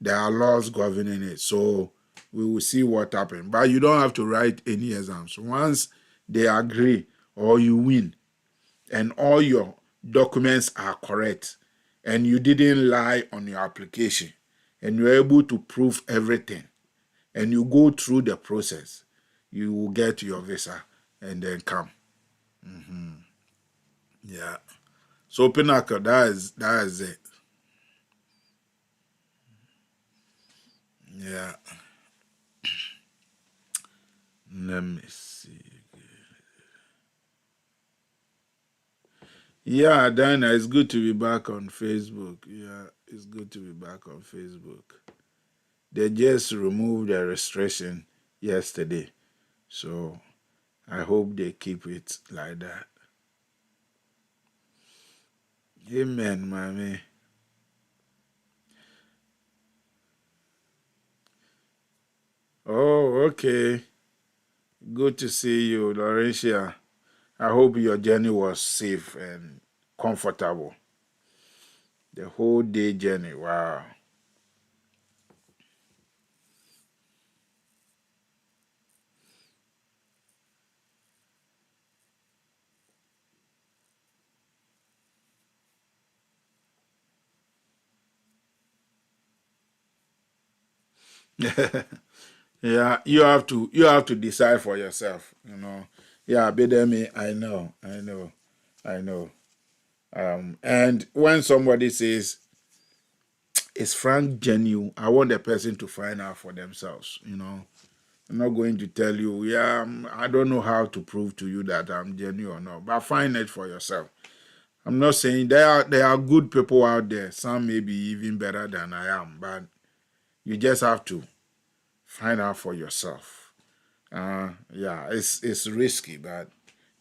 there are laws governing it, so we will see what happens. But you don't have to write any exams. Once they agree or you win and all your documents are correct and you didn't lie on your application and you're able to prove everything and you go through the process, you will get your visa and then come. Yeah. So Pinnacle, that is it. Yeah. Let me see. Yeah, Diana, it's good to be back on Facebook. Yeah, it's good to be back on Facebook. They just removed the restriction yesterday. So I hope they keep it like that. Amen, mommy. Oh, okay. Good to see you, Laurentia. I hope your journey was safe and comfortable. The whole day journey, wow. Yeah, you have to decide for yourself, Yeah, Bidemi, I know. And when somebody says it's Frank genuine, I want the person to find out for themselves. I'm not going to tell you, yeah, I don't know how to prove to you that I'm genuine or not, but find it for yourself. I'm not saying there are good people out there. Some may be even better than I am, but you just have to find out for yourself. Yeah, it's risky, but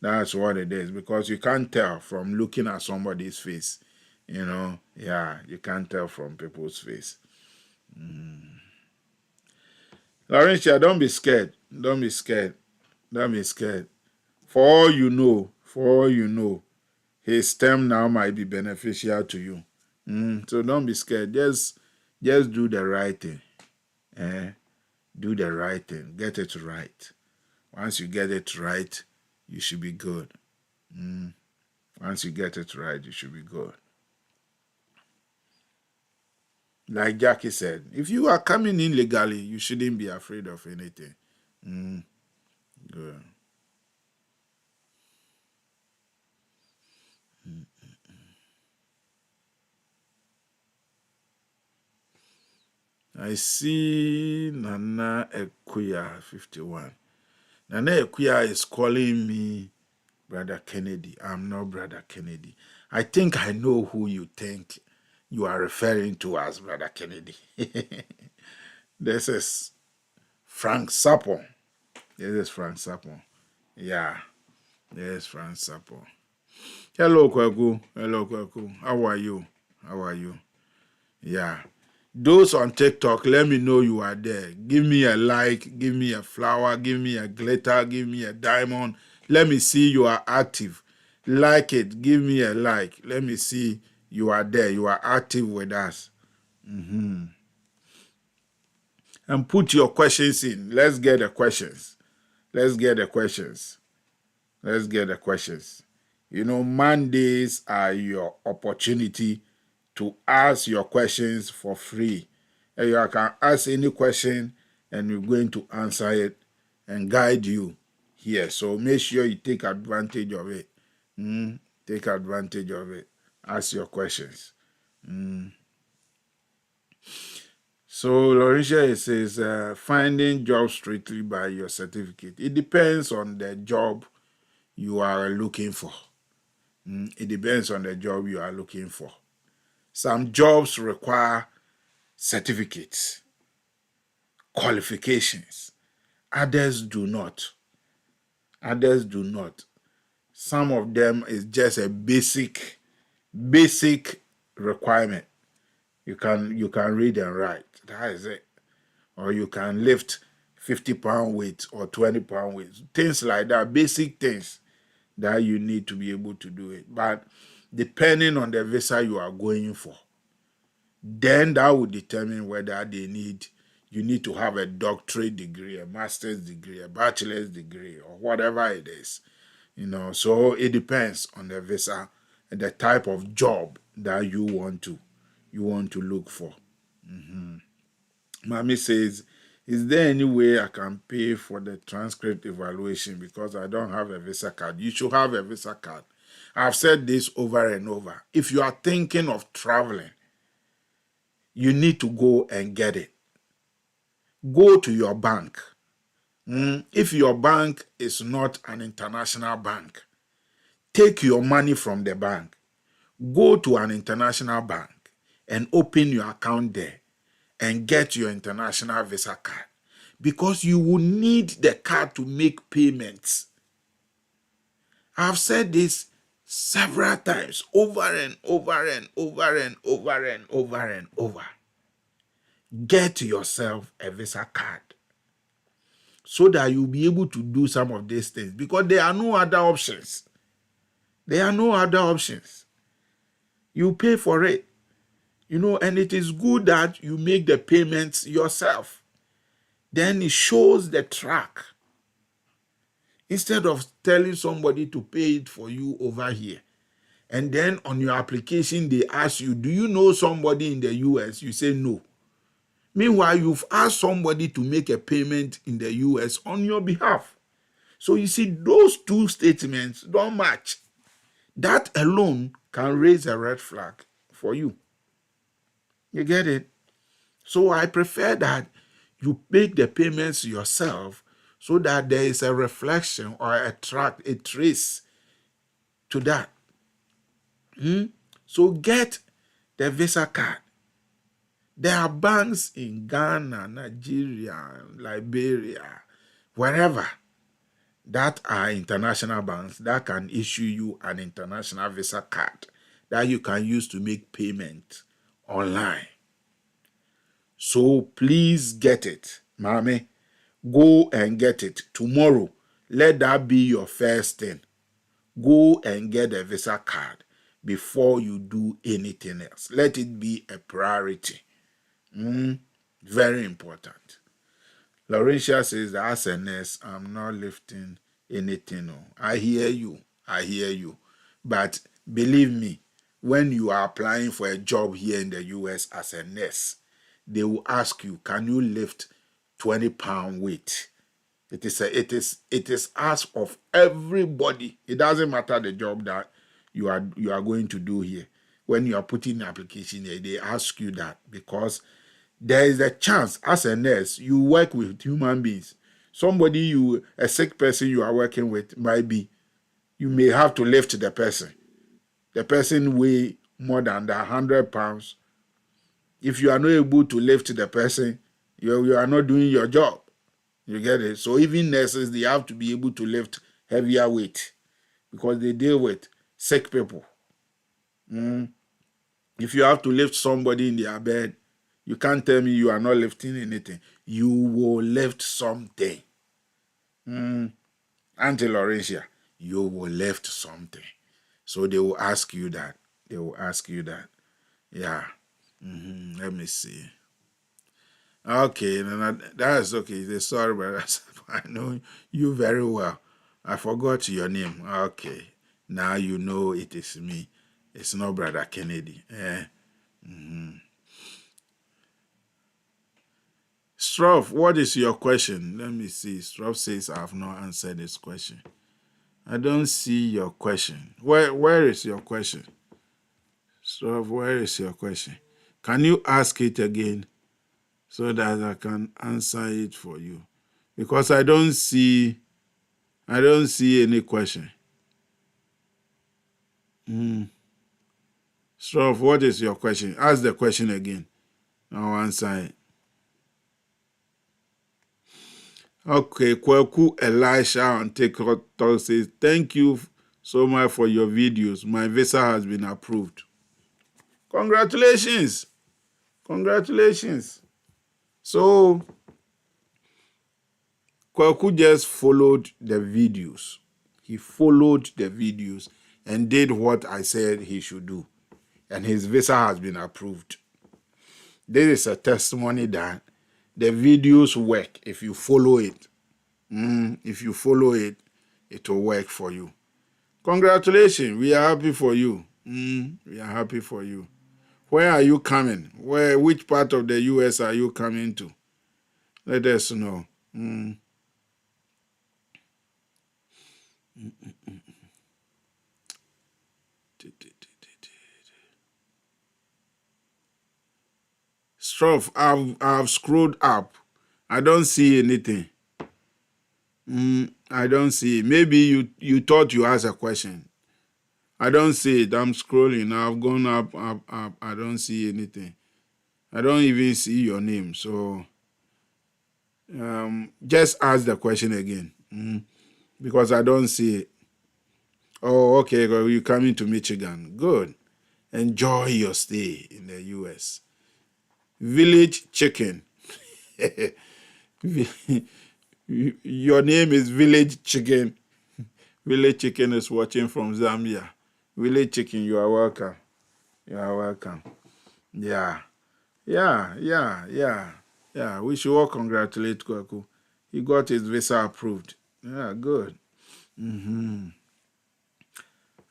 that's what it is because you can't tell from looking at somebody's face. Yeah, you can't tell from people's face. Laurentia, don't be scared. Don't be scared. Don't be scared. For all you know, his term now might be beneficial to you. So don't be scared. Just do the right thing. Eh? Do the right thing. Get it right. Once you get it right, you should be good. Once you get it right, you should be good. Like Jackie said, if you are coming in legally, you shouldn't be afraid of anything. Good. I see Nana Ekuya 51. Nana Ekuya is calling me Brother Kennedy. I'm not Brother Kennedy. I think I know who you think you are referring to as Brother Kennedy. This is Frank Sapon. This is Frank Sapon. Yeah, this is Frank Sapon. Hello, Kwaku. Hello, Kwaku. How are you? How are you? Yeah. Those on TikTok, let me know you are there. Give me a like, give me a flower, give me a glitter, give me a diamond. Let me see you are active. Like it, give me a like. Let me see you are there. You are active with us. And put your questions in. Let's get the questions. Let's get the questions. Let's get the questions. Mondays are your opportunity to ask your questions for free. And you can ask any question and we're going to answer it and guide you here. So make sure you take advantage of it. Take advantage of it. Ask your questions. So Laurentia says, finding job strictly by your certificate. It depends on the job you are looking for. It depends on the job you are looking for. Some jobs require certificates, qualifications. Others do not. Others do not. Some of them is just a basic requirement. You can read and write. That is it. Or you can lift 50-pound weight or 20-pound weight. Things like that, basic things that you need to be able to do it. But depending on the visa you are going for, then that will determine whether you need to have a doctorate degree, a master's degree, a bachelor's degree, or whatever it is. So it depends on the visa and the type of job that you want to look for. Mommy says, is there any way I can pay for the transcript evaluation because I don't have a visa card? You should have a visa card. I've said this over and over. If you are thinking of traveling, you need to go and get it. Go to your bank. If your bank is not an international bank, take your money from the bank. Go to an international bank and open your account there and get your international visa card because you will need the card to make payments. I've said this several times, over and over and over and over and over and over. Get yourself a visa card so that you'll be able to do some of these things because there are no other options. There are no other options. You pay for it, and it is good that you make the payments yourself. Then it shows the track. Instead of telling somebody to pay it for you over here. And then on your application, they ask you, do you know somebody in the US? You say no. Meanwhile, you've asked somebody to make a payment in the US on your behalf. So you see, those two statements don't match. That alone can raise a red flag for you. You get it? So I prefer that you make the payments yourself so that there is a reflection or a trace to that. So get the Visa card. There are banks in Ghana, Nigeria, Liberia, wherever, that are international banks that can issue you an international Visa card that you can use to make payment online. So please get it, mommy. Go and get it tomorrow. Let that be your first thing. Go and get a Visa card before you do anything else. Let it be a priority. Very important. Laurentia says, as a nurse, I'm not lifting anything. No. I hear you. I hear you. But believe me, when you are applying for a job here in the US as a nurse, they will ask you, can you lift 20-pound weight? It is asked of everybody. It doesn't matter the job that you are going to do here. When you are putting an application here, they ask you that because there is a chance as a nurse you work with human beings. A sick person you are working with might be, you may have to lift the person. The person weigh more than 100 pounds. If you are not able to lift the person, you are not doing your job. You get it? So even nurses, they have to be able to lift heavier weight because they deal with sick people. If you have to lift somebody in their bed, you can't tell me you are not lifting anything. You will lift something. Auntie Laurentia, you will lift something. So they will ask you that. They will ask you that. Yeah. Let me see. Okay, that's okay. Sorry, but I know you very well. I forgot your name. Okay. Now you know it is me. It's not Brother Kennedy. Stroff, what is your question? Let me see. Stroff says I have not answered this question. I don't see your question. Where is your question? Stroff, where is your question? Can you ask it again so that I can answer it for you? Because I don't see any question. Stroff, what is your question? Ask the question again. I'll answer it. Okay, Kweku Elisha on TikTok says, thank you so much for your videos. My visa has been approved. Congratulations. Congratulations. So, Kweku just followed the videos. He followed the videos and did what I said he should do. And his visa has been approved. This is a testimony that the videos work if you follow it. If you follow it, it will work for you. Congratulations. We are happy for you. We are happy for you. Where are you coming? Which part of the US are you coming to? Let us know. Stroff, I've scrolled up. I don't see anything. I don't see it. Maybe you thought you asked a question. I don't see it. I'm scrolling. I've gone up. I don't see anything. I don't even see your name. So just ask the question again. Because I don't see it. Oh, okay. Well, you're coming to Michigan. Good. Enjoy your stay in the US. Village Chicken. Your name is Village Chicken. Village Chicken is watching from Zambia. Village Chicken, you are welcome. You are welcome. Yeah. We should all congratulate Kwaku. He got his visa approved. Yeah, good.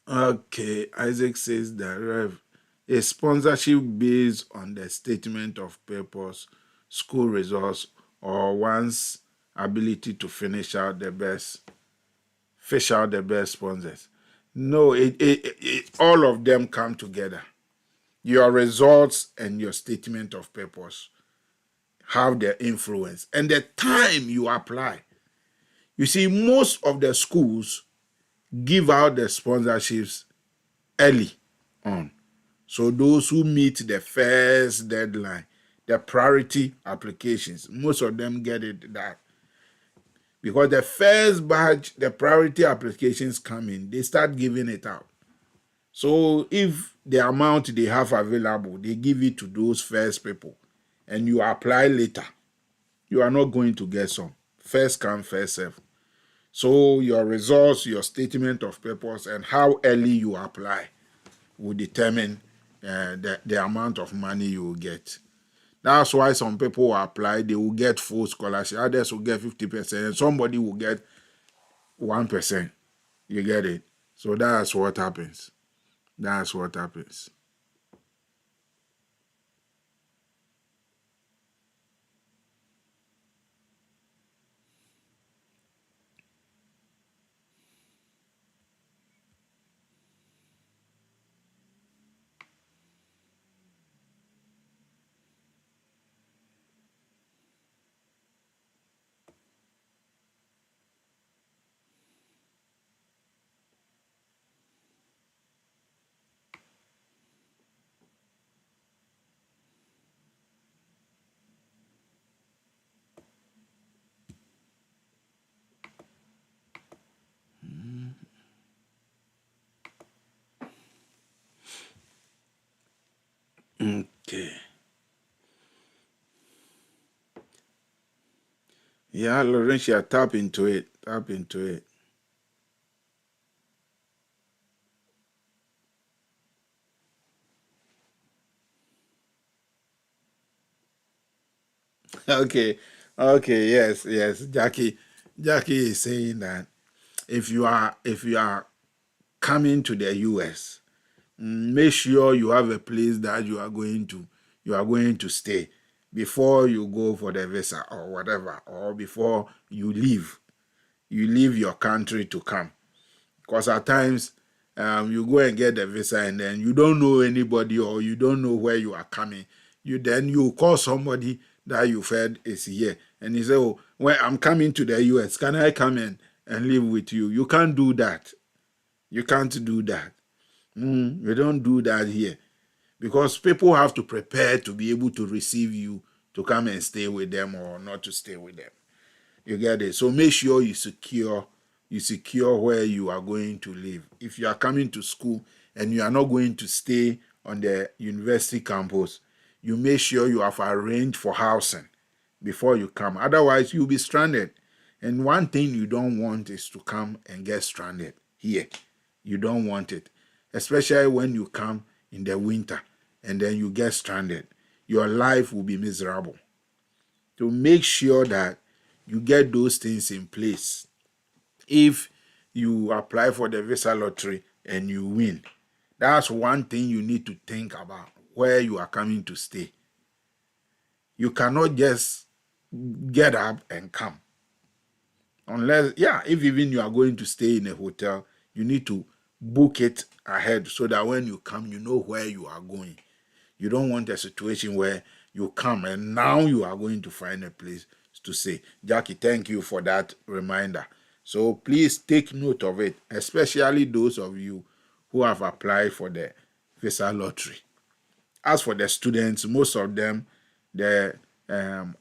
Okay, Isaac says that Rev, a sponsorship based on the statement of purpose school results or one's ability to fish out the best sponsors. No, all of them come together. Your results and your statement of purpose have their influence. And the time you apply. You see, most of the schools give out the sponsorships early on. So those who meet the first deadline, the priority applications, most of them get it that. Because the first batch, the priority applications come in, they start giving it out. So if the amount they have available, they give it to those first people, and you apply later, you are not going to get some. First come, first serve. So your results, your statement of purpose, and how early you apply will determine the amount of money you will get. That's why some people will apply, they will get full scholarship, others will get 50%, and somebody will get 1%. You get it? So that's what happens. That's what happens. Okay. Yeah, Laurentia, tap into it. Tap into it. Okay. Okay, yes. Jackie is saying that if you are coming to the US, make sure you have a place that you are going to stay before you go for the visa or whatever, or before you leave your country to come. Because at times you go and get the visa and then you don't know anybody or you don't know where you are coming. You call somebody that you've heard is here and you say, oh, well, I'm coming to the US, can I come and live with you? You can't do that. You can't do that. You don't do that here, because people have to prepare to be able to receive you to come and stay with them or not to stay with them. You get it? So make sure you secure where you are going to live. If you are coming to school and you are not going to stay on the university campus, you make sure you have arranged for housing before you come. Otherwise, you'll be stranded. And one thing you don't want is to come and get stranded here. You don't want it, especially when you come in the winter and then you get stranded. Your life will be miserable. To make sure that you get those things in place. If you apply for the visa lottery and you win, that's one thing you need to think about, where you are coming to stay. You cannot just get up and come. Unless, yeah, if even you are going to stay in a hotel, you need to book it ahead so that when you come, you know where you are going. You don't want a situation where you come and now you are going to find a place to stay. Jackie, thank you for that reminder. So please take note of it, especially those of you who have applied for the visa lottery. As for the students, most of them, the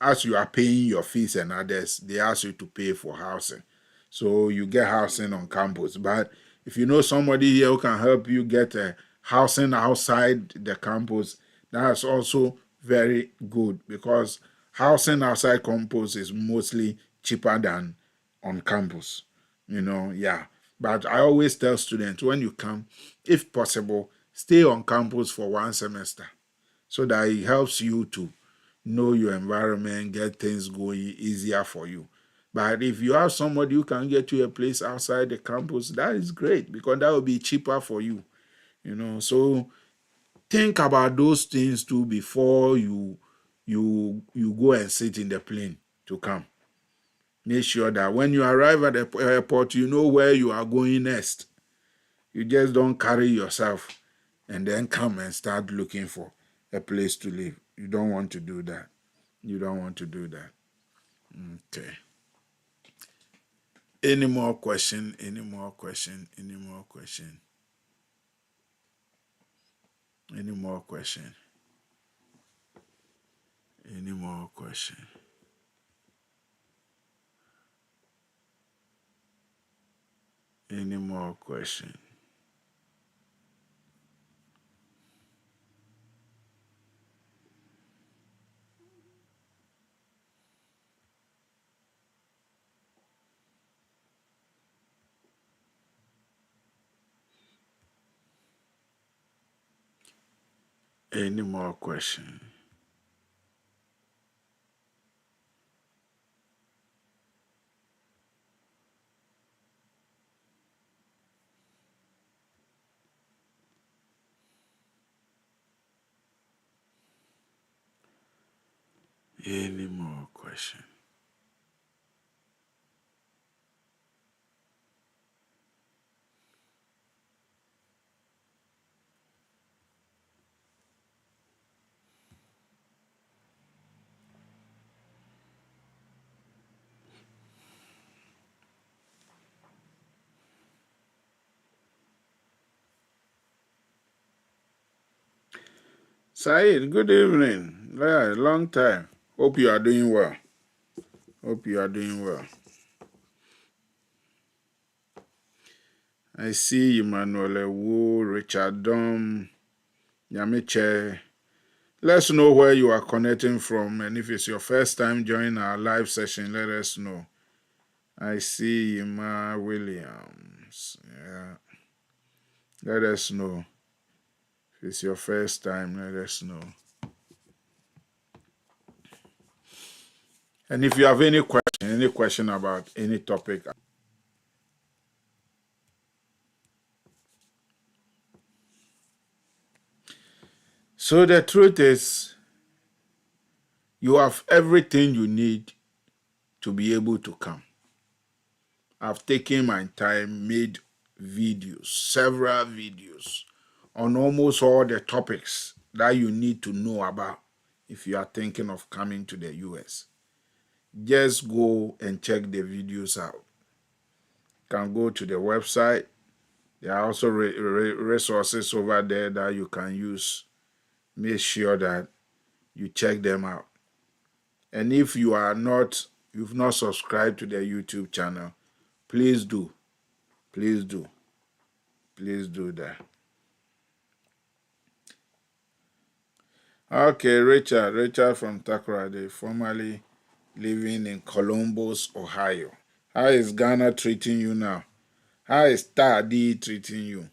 as you are paying your fees and others, they ask you to pay for housing. So you get housing on campus. But if you know somebody here who can help you get a housing outside the campus, that's also very good, because housing outside campus is mostly cheaper than on campus. Yeah. But I always tell students, when you come, if possible, stay on campus for one semester so that it helps you to know your environment, get things going easier for you. But if you have somebody who can get you a place outside the campus, that is great, because that will be cheaper for you. So think about those things too before you you go and sit in the plane to come. Make sure that when you arrive at the airport, you know where you are going next. You just don't carry yourself and then come and start looking for a place to live. You don't want to do that. You don't want to do that. Okay. Any more question? Any more question? Any more question? Any more question? Any more question? Any more question? Any more question? Any more question? Said, good evening. Yeah, long time. Hope you are doing well. Hope you are doing well. I see Emmanuel Wu, Richard Dom, Yamiche. Let's know where you are connecting from, and if it's your first time joining our live session, let us know. I see Emma Williams. Yeah. Let us know. If it's your first time, let us know. And if you have any question about any topic. So the truth is, you have everything you need to be able to come. I've taken my time, made videos, several videos on almost all the topics that you need to know about if you are thinking of coming to the US. Just go and check the videos out. You can go to the website. There are also resources over there that you can use. Make sure that you check them out. And if you've not subscribed to the YouTube channel, please do. Please do. Please do that. Okay, Richard from Takoradi, formerly living in Columbus, Ohio. How is Ghana treating you now? How is Tadi treating you?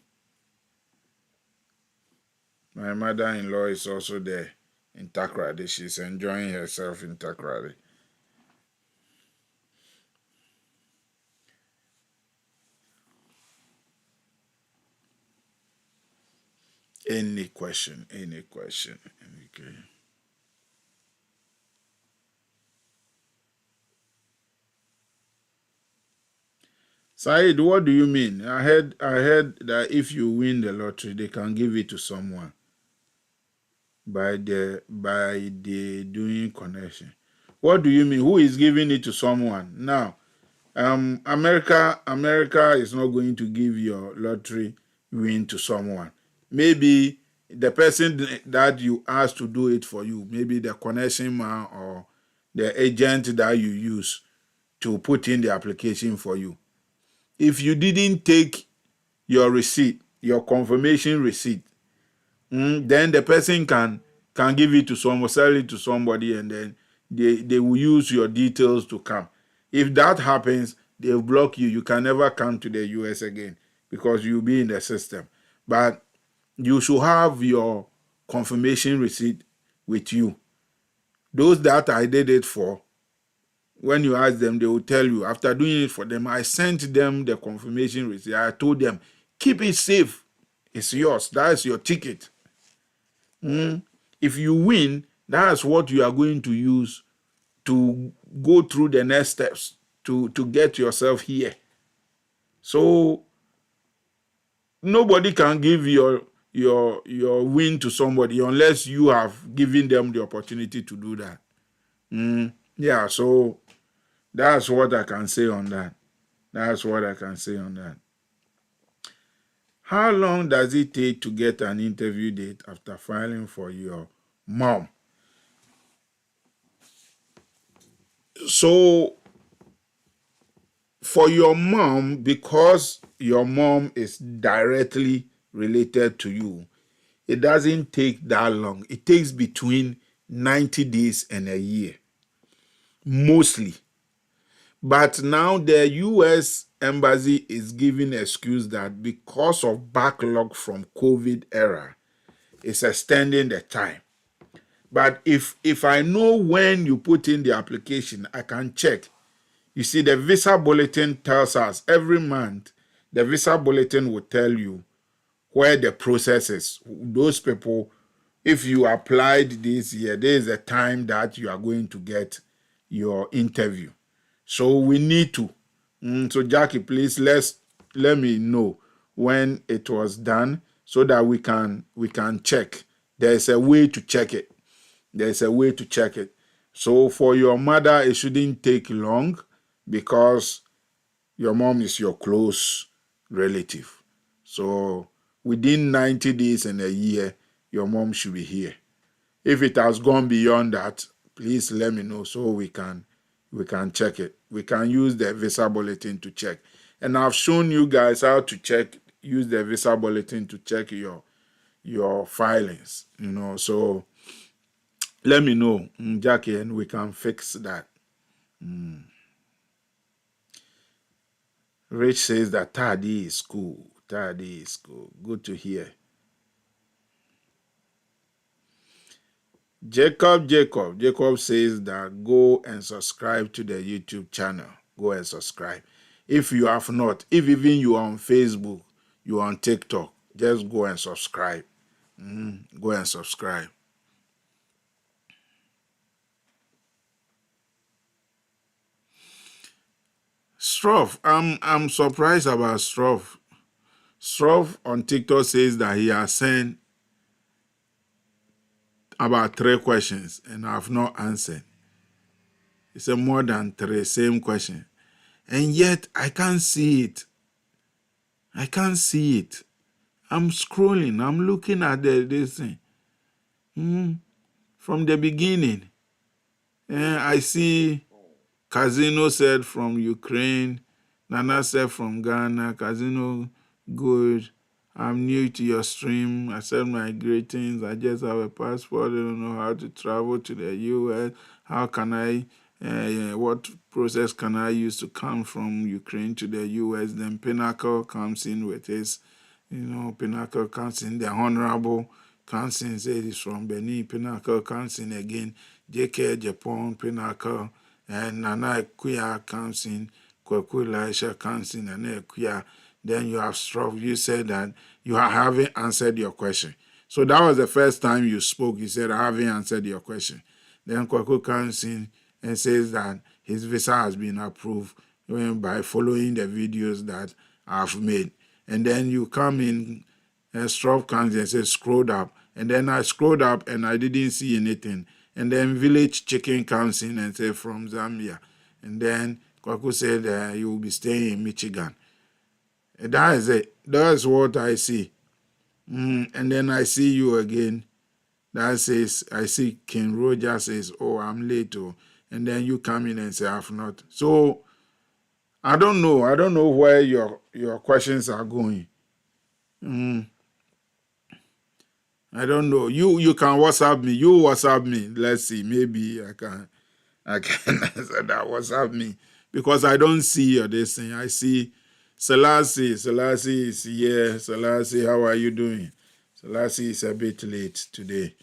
My mother-in-law is also there in Takoradi. She's enjoying herself in Takoradi. Any question? Okay. Said, what do you mean? I heard that if you win the lottery, they can give it to someone by the doing connection. What do you mean? Who is giving it to someone? Now, America is not going to give your lottery win to someone. Maybe the person that you asked to do it for you, maybe the connection man or the agent that you use to put in the application for you. If you didn't take your receipt, your confirmation receipt, then the person can give it to someone, sell it to somebody, and then they will use your details to come. If that happens, they'll block you. You can never come to the US again because you'll be in the system. But you should have your confirmation receipt with you. Those that I did it for, when you ask them, they will tell you. After doing it for them, I sent them the confirmation receipt. I told them, keep it safe. It's yours. That's your ticket. If you win, That's what you are going to use to go through the next steps to get yourself here. So nobody can give your win to somebody unless you have given them the opportunity to do that. Yeah, so that's what I can say on that. That's what I can say on that. How long does it take to get an interview date after filing for your mom? So for your mom, because your mom is directly related to you, it doesn't take that long. It takes between 90 days and a year, mostly. But now the US embassy is giving excuse that because of backlog from COVID era, it's extending the time. But if I know when you put in the application, I can check. You see, the visa bulletin tells us every month, the visa bulletin will tell you where the process is. Those people, if you applied this year, there is a time that you are going to get your interview. So we need to. So Jackie, please let me know when it was done so that we can check. There's a way to check it. There's a way to check it. So for your mother, it shouldn't take long because your mom is your close relative. So within 90 days and a year, your mom should be here. If it has gone beyond that, please let me know so we can check it. We can use the visa bulletin to check. And I've shown you guys how to use the visa bulletin to check your filings, So let me know, Jackie, and we can fix that. Rich says that Tadi is cool. Tadi is cool. Good to hear. Jacob says that go and subscribe to the YouTube channel. Go and subscribe. If you have not, if even you are on Facebook, you are on TikTok, just go and subscribe. Go and subscribe. Stroff, I'm surprised about Stroff. Stroff on TikTok says that he has sent about 3 questions and I have not answered. It's a more than 3, same question. And yet I can't see it. I can't see it. I'm scrolling. I'm looking at this thing. From the beginning. I see Casino said from Ukraine. Nana said from Ghana. Casino, good. I'm new to your stream. I said my greetings. I just have a passport. I don't know how to travel to the US. How can I, what process can I use to come from Ukraine to the US? Then Pinnacle comes in with his, Pinnacle comes in. The Honorable comes in, says he's from Benin. Pinnacle comes in again. JK Japan, Pinnacle. And Nana Kuya comes in. Kwaku Elisha comes in. Nana Kuya. Then you have Stroff. You said that you haven't answered your question. So that was the first time you spoke. You said, I haven't answered your question. Then Kwaku comes in and says that his visa has been approved by following the videos that I've made. And then you come in, and Stroff comes in and says, scrolled up. And then I scrolled up and I didn't see anything. And then Village Chicken comes in and says, from Zambia. And then Kwaku said you will be staying in Michigan. That is it. That's what I see. And then I see you again. That says, I see King Roger says, oh, I'm late. Oh. And then you come in and say, I've not. So, I don't know. I don't know where your questions are going. I don't know. You can WhatsApp me. You WhatsApp me. Let's see. Maybe I can answer that. WhatsApp me. Because I don't see your this thing. I see Selassie. Selassie is here. Selassie, how are you doing? Selassie is a bit late today.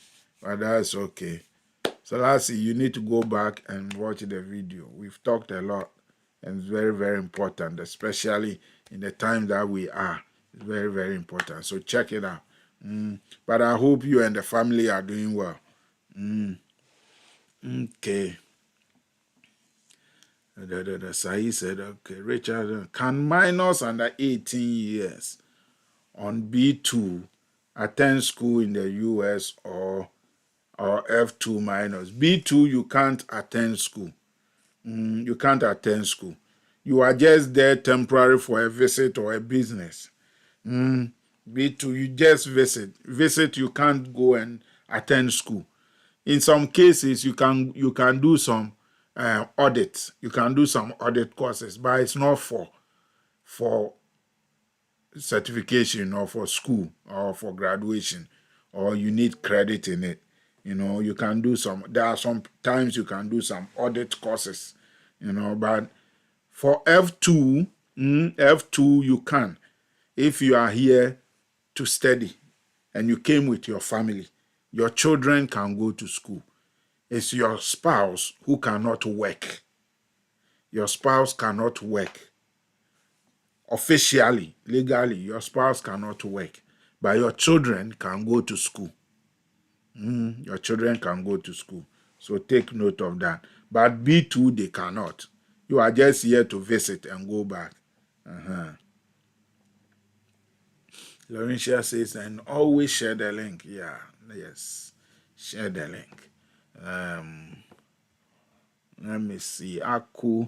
But that's okay. Selassie, you need to go back and watch the video. We've talked a lot. And it's very, very important. Especially in the time that we are. It's very, very important. So check it out. But I hope you and the family are doing well. Okay. Sahi said, okay, Richard, can minors under 18 years on B2 attend school in the US or F2 minors? B2, you can't attend school. You can't attend school. You are just there temporary for a visit or a business. B2, you just visit. Visit, you can't go and attend school. In some cases, you can do some audits. You can do some audit courses, but it's not for certification or for school or for graduation, or you need credit in it. You can do some. There are some times you can do some audit courses. But for F2, F2 you can if you are here to study and you came with your family. Your children can go to school. It's your spouse who cannot work. Your spouse cannot work. Officially, legally, your spouse cannot work. But your children can go to school. Your children can go to school. So take note of that. But B2, they cannot. You are just here to visit and go back. Laurentia says, and always share the link. Yeah, yes. Share the link. Let me see. Aku.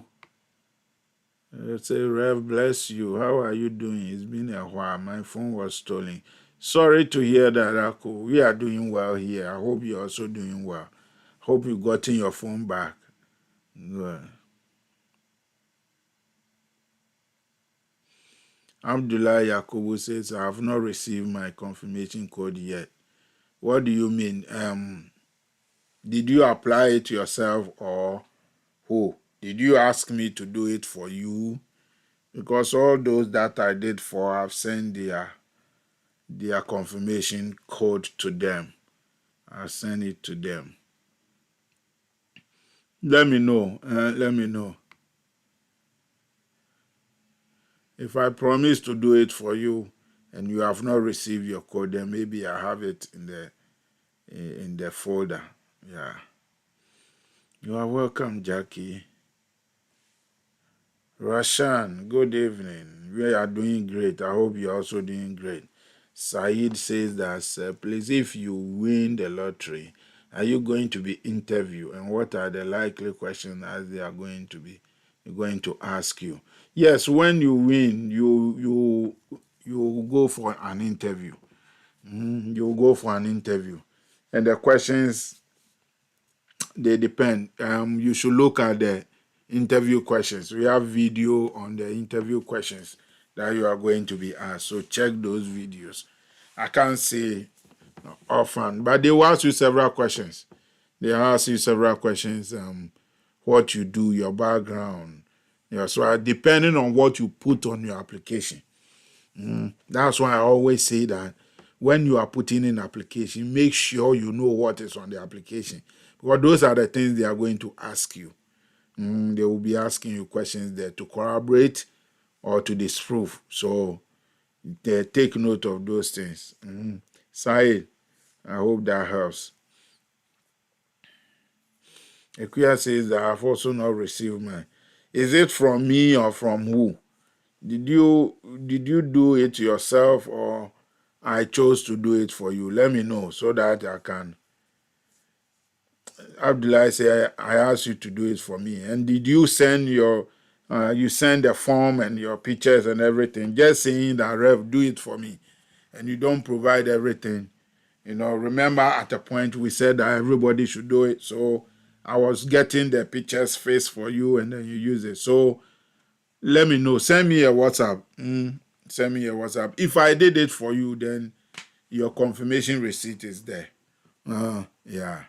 Say, Rev, bless you. How are you doing? It's been a while. My phone was stolen. Sorry to hear that, Aku. We are doing well here. I hope you're also doing well. Hope you gotten your phone back. Good. Abdullah Yakubu says, I have not received my confirmation code yet. What do you mean? Did you apply it yourself or who? Did you ask me to do it for you? Because all those that I did for, I've sent their confirmation code to them. I'll send it to them. Let me know. Let me know. If I promise to do it for you and you have not received your code, then maybe I have it in the folder. Yeah. You are welcome, Jackie. Rashan, good evening. We are doing great. I hope you're also doing great. Saeed says that, please, if you win the lottery, are you going to be interviewed? And what are the likely questions as they are going to ask you? Yes, when you win, you go for an interview. You go for an interview. And the questions, they depend. You should look at the interview questions. We have video on the interview questions that you are going to be asked. So check those videos. I can't say often, but they will ask you several questions. They ask you several questions. What you do, your background. Yeah, so depending on what you put on your application. That's why I always say that when you are putting in application, make sure you know what is on the application, because those are the things they are going to ask you. They will be asking you questions there to corroborate or to disprove. So they take note of those things. Said, I hope that helps. Ekuya says that I've also not received mine. Is it from me or from who? Did you do it yourself or I chose to do it for you? Let me know so that I can. Abdullah say I asked you to do it for me. And did you send you send the form and your pictures and everything? Just saying that, Rev, do it for me, and you don't provide everything. Remember at a point we said that everybody should do it. So I was getting the pictures face for you and then you use it. So let me know. Send me a WhatsApp. Send me a WhatsApp. If I did it for you, then your confirmation receipt is there. Yeah.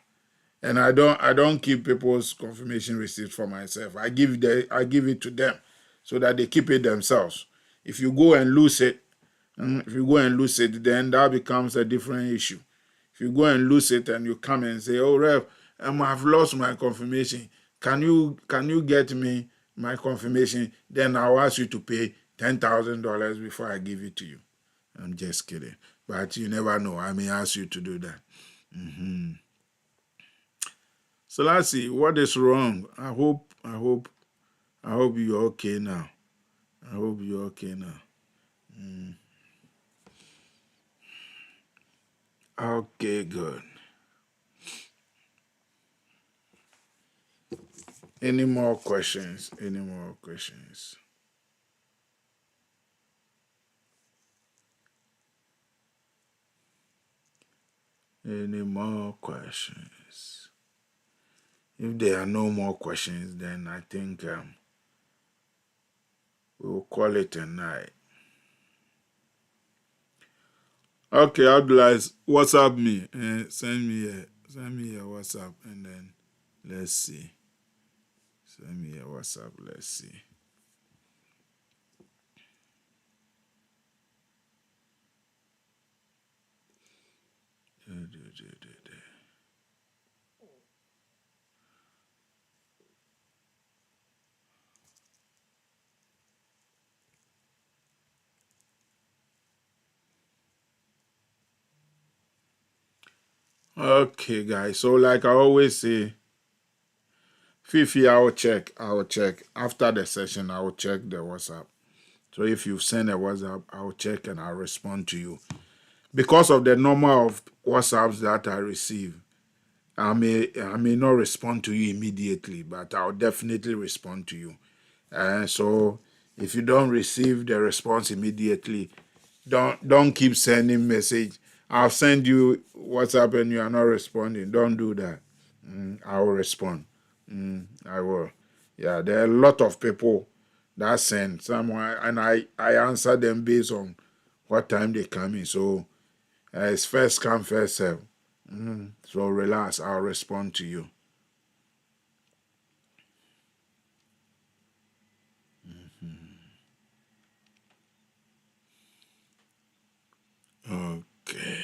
And I don't keep people's confirmation receipt for myself. I give it to them so that they keep it themselves. If you go and lose it, then that becomes a different issue. If you go and lose it and you come and say, "Oh, Rev, I've lost my confirmation. Can you get me my confirmation?" Then I'll ask you to pay $10,000 before I give it to you. I'm just kidding, but you never know. I may ask you to do that. Selassie, what is wrong? I hope you're okay now. I hope you're okay now. Okay, good. Any more questions? Any more questions? Any more questions? If there are no more questions, then I think we'll call it a night. Okay, Abdullah, WhatsApp me. Send me a WhatsApp, and then let's see. Send me a WhatsApp. Let's see. Okay, guys. So, like I always say, Fifi, I will check. I will check after the session. I will check the WhatsApp. So if you send a WhatsApp, I'll check and I'll respond to you. Because of the number of WhatsApps that I receive, I may not respond to you immediately, but I'll definitely respond to you. And so if you don't receive the response immediately, don't keep sending message. I'll send you WhatsApp and you are not responding. Don't do that. I will respond. I will. Yeah, there are a lot of people that send someone, and I answer them based on what time they come in. So it's first come, first serve. So relax. I'll respond to you. Okay.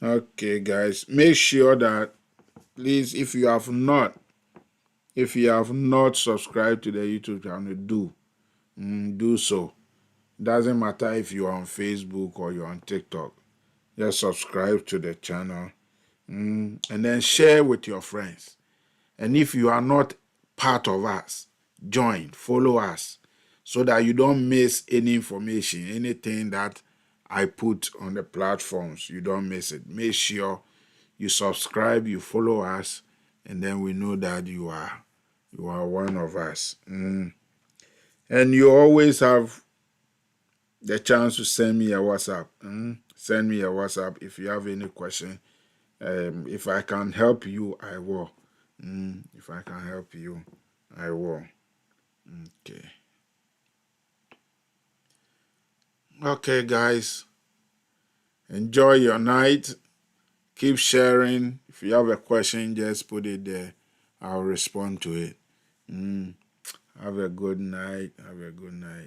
Okay, guys. Make sure that please, if you have not subscribed to the YouTube channel, do so. Doesn't matter if you're on Facebook or you're on TikTok. Just subscribe to the channel, and then share with your friends. And if you are not part of us, join, follow us, so that you don't miss any information, anything that I put on the platforms. You don't miss it. Make sure you subscribe, you follow us, and then we know that you are one of us. And you always have the chance to send me a WhatsApp. Send me a WhatsApp if you have any question. If I can help you, I will. If I can help you, I will. Okay. Okay, guys. Enjoy your night. Keep sharing. If you have a question, just put it there. I'll respond to it. Have a good night. Have a good night.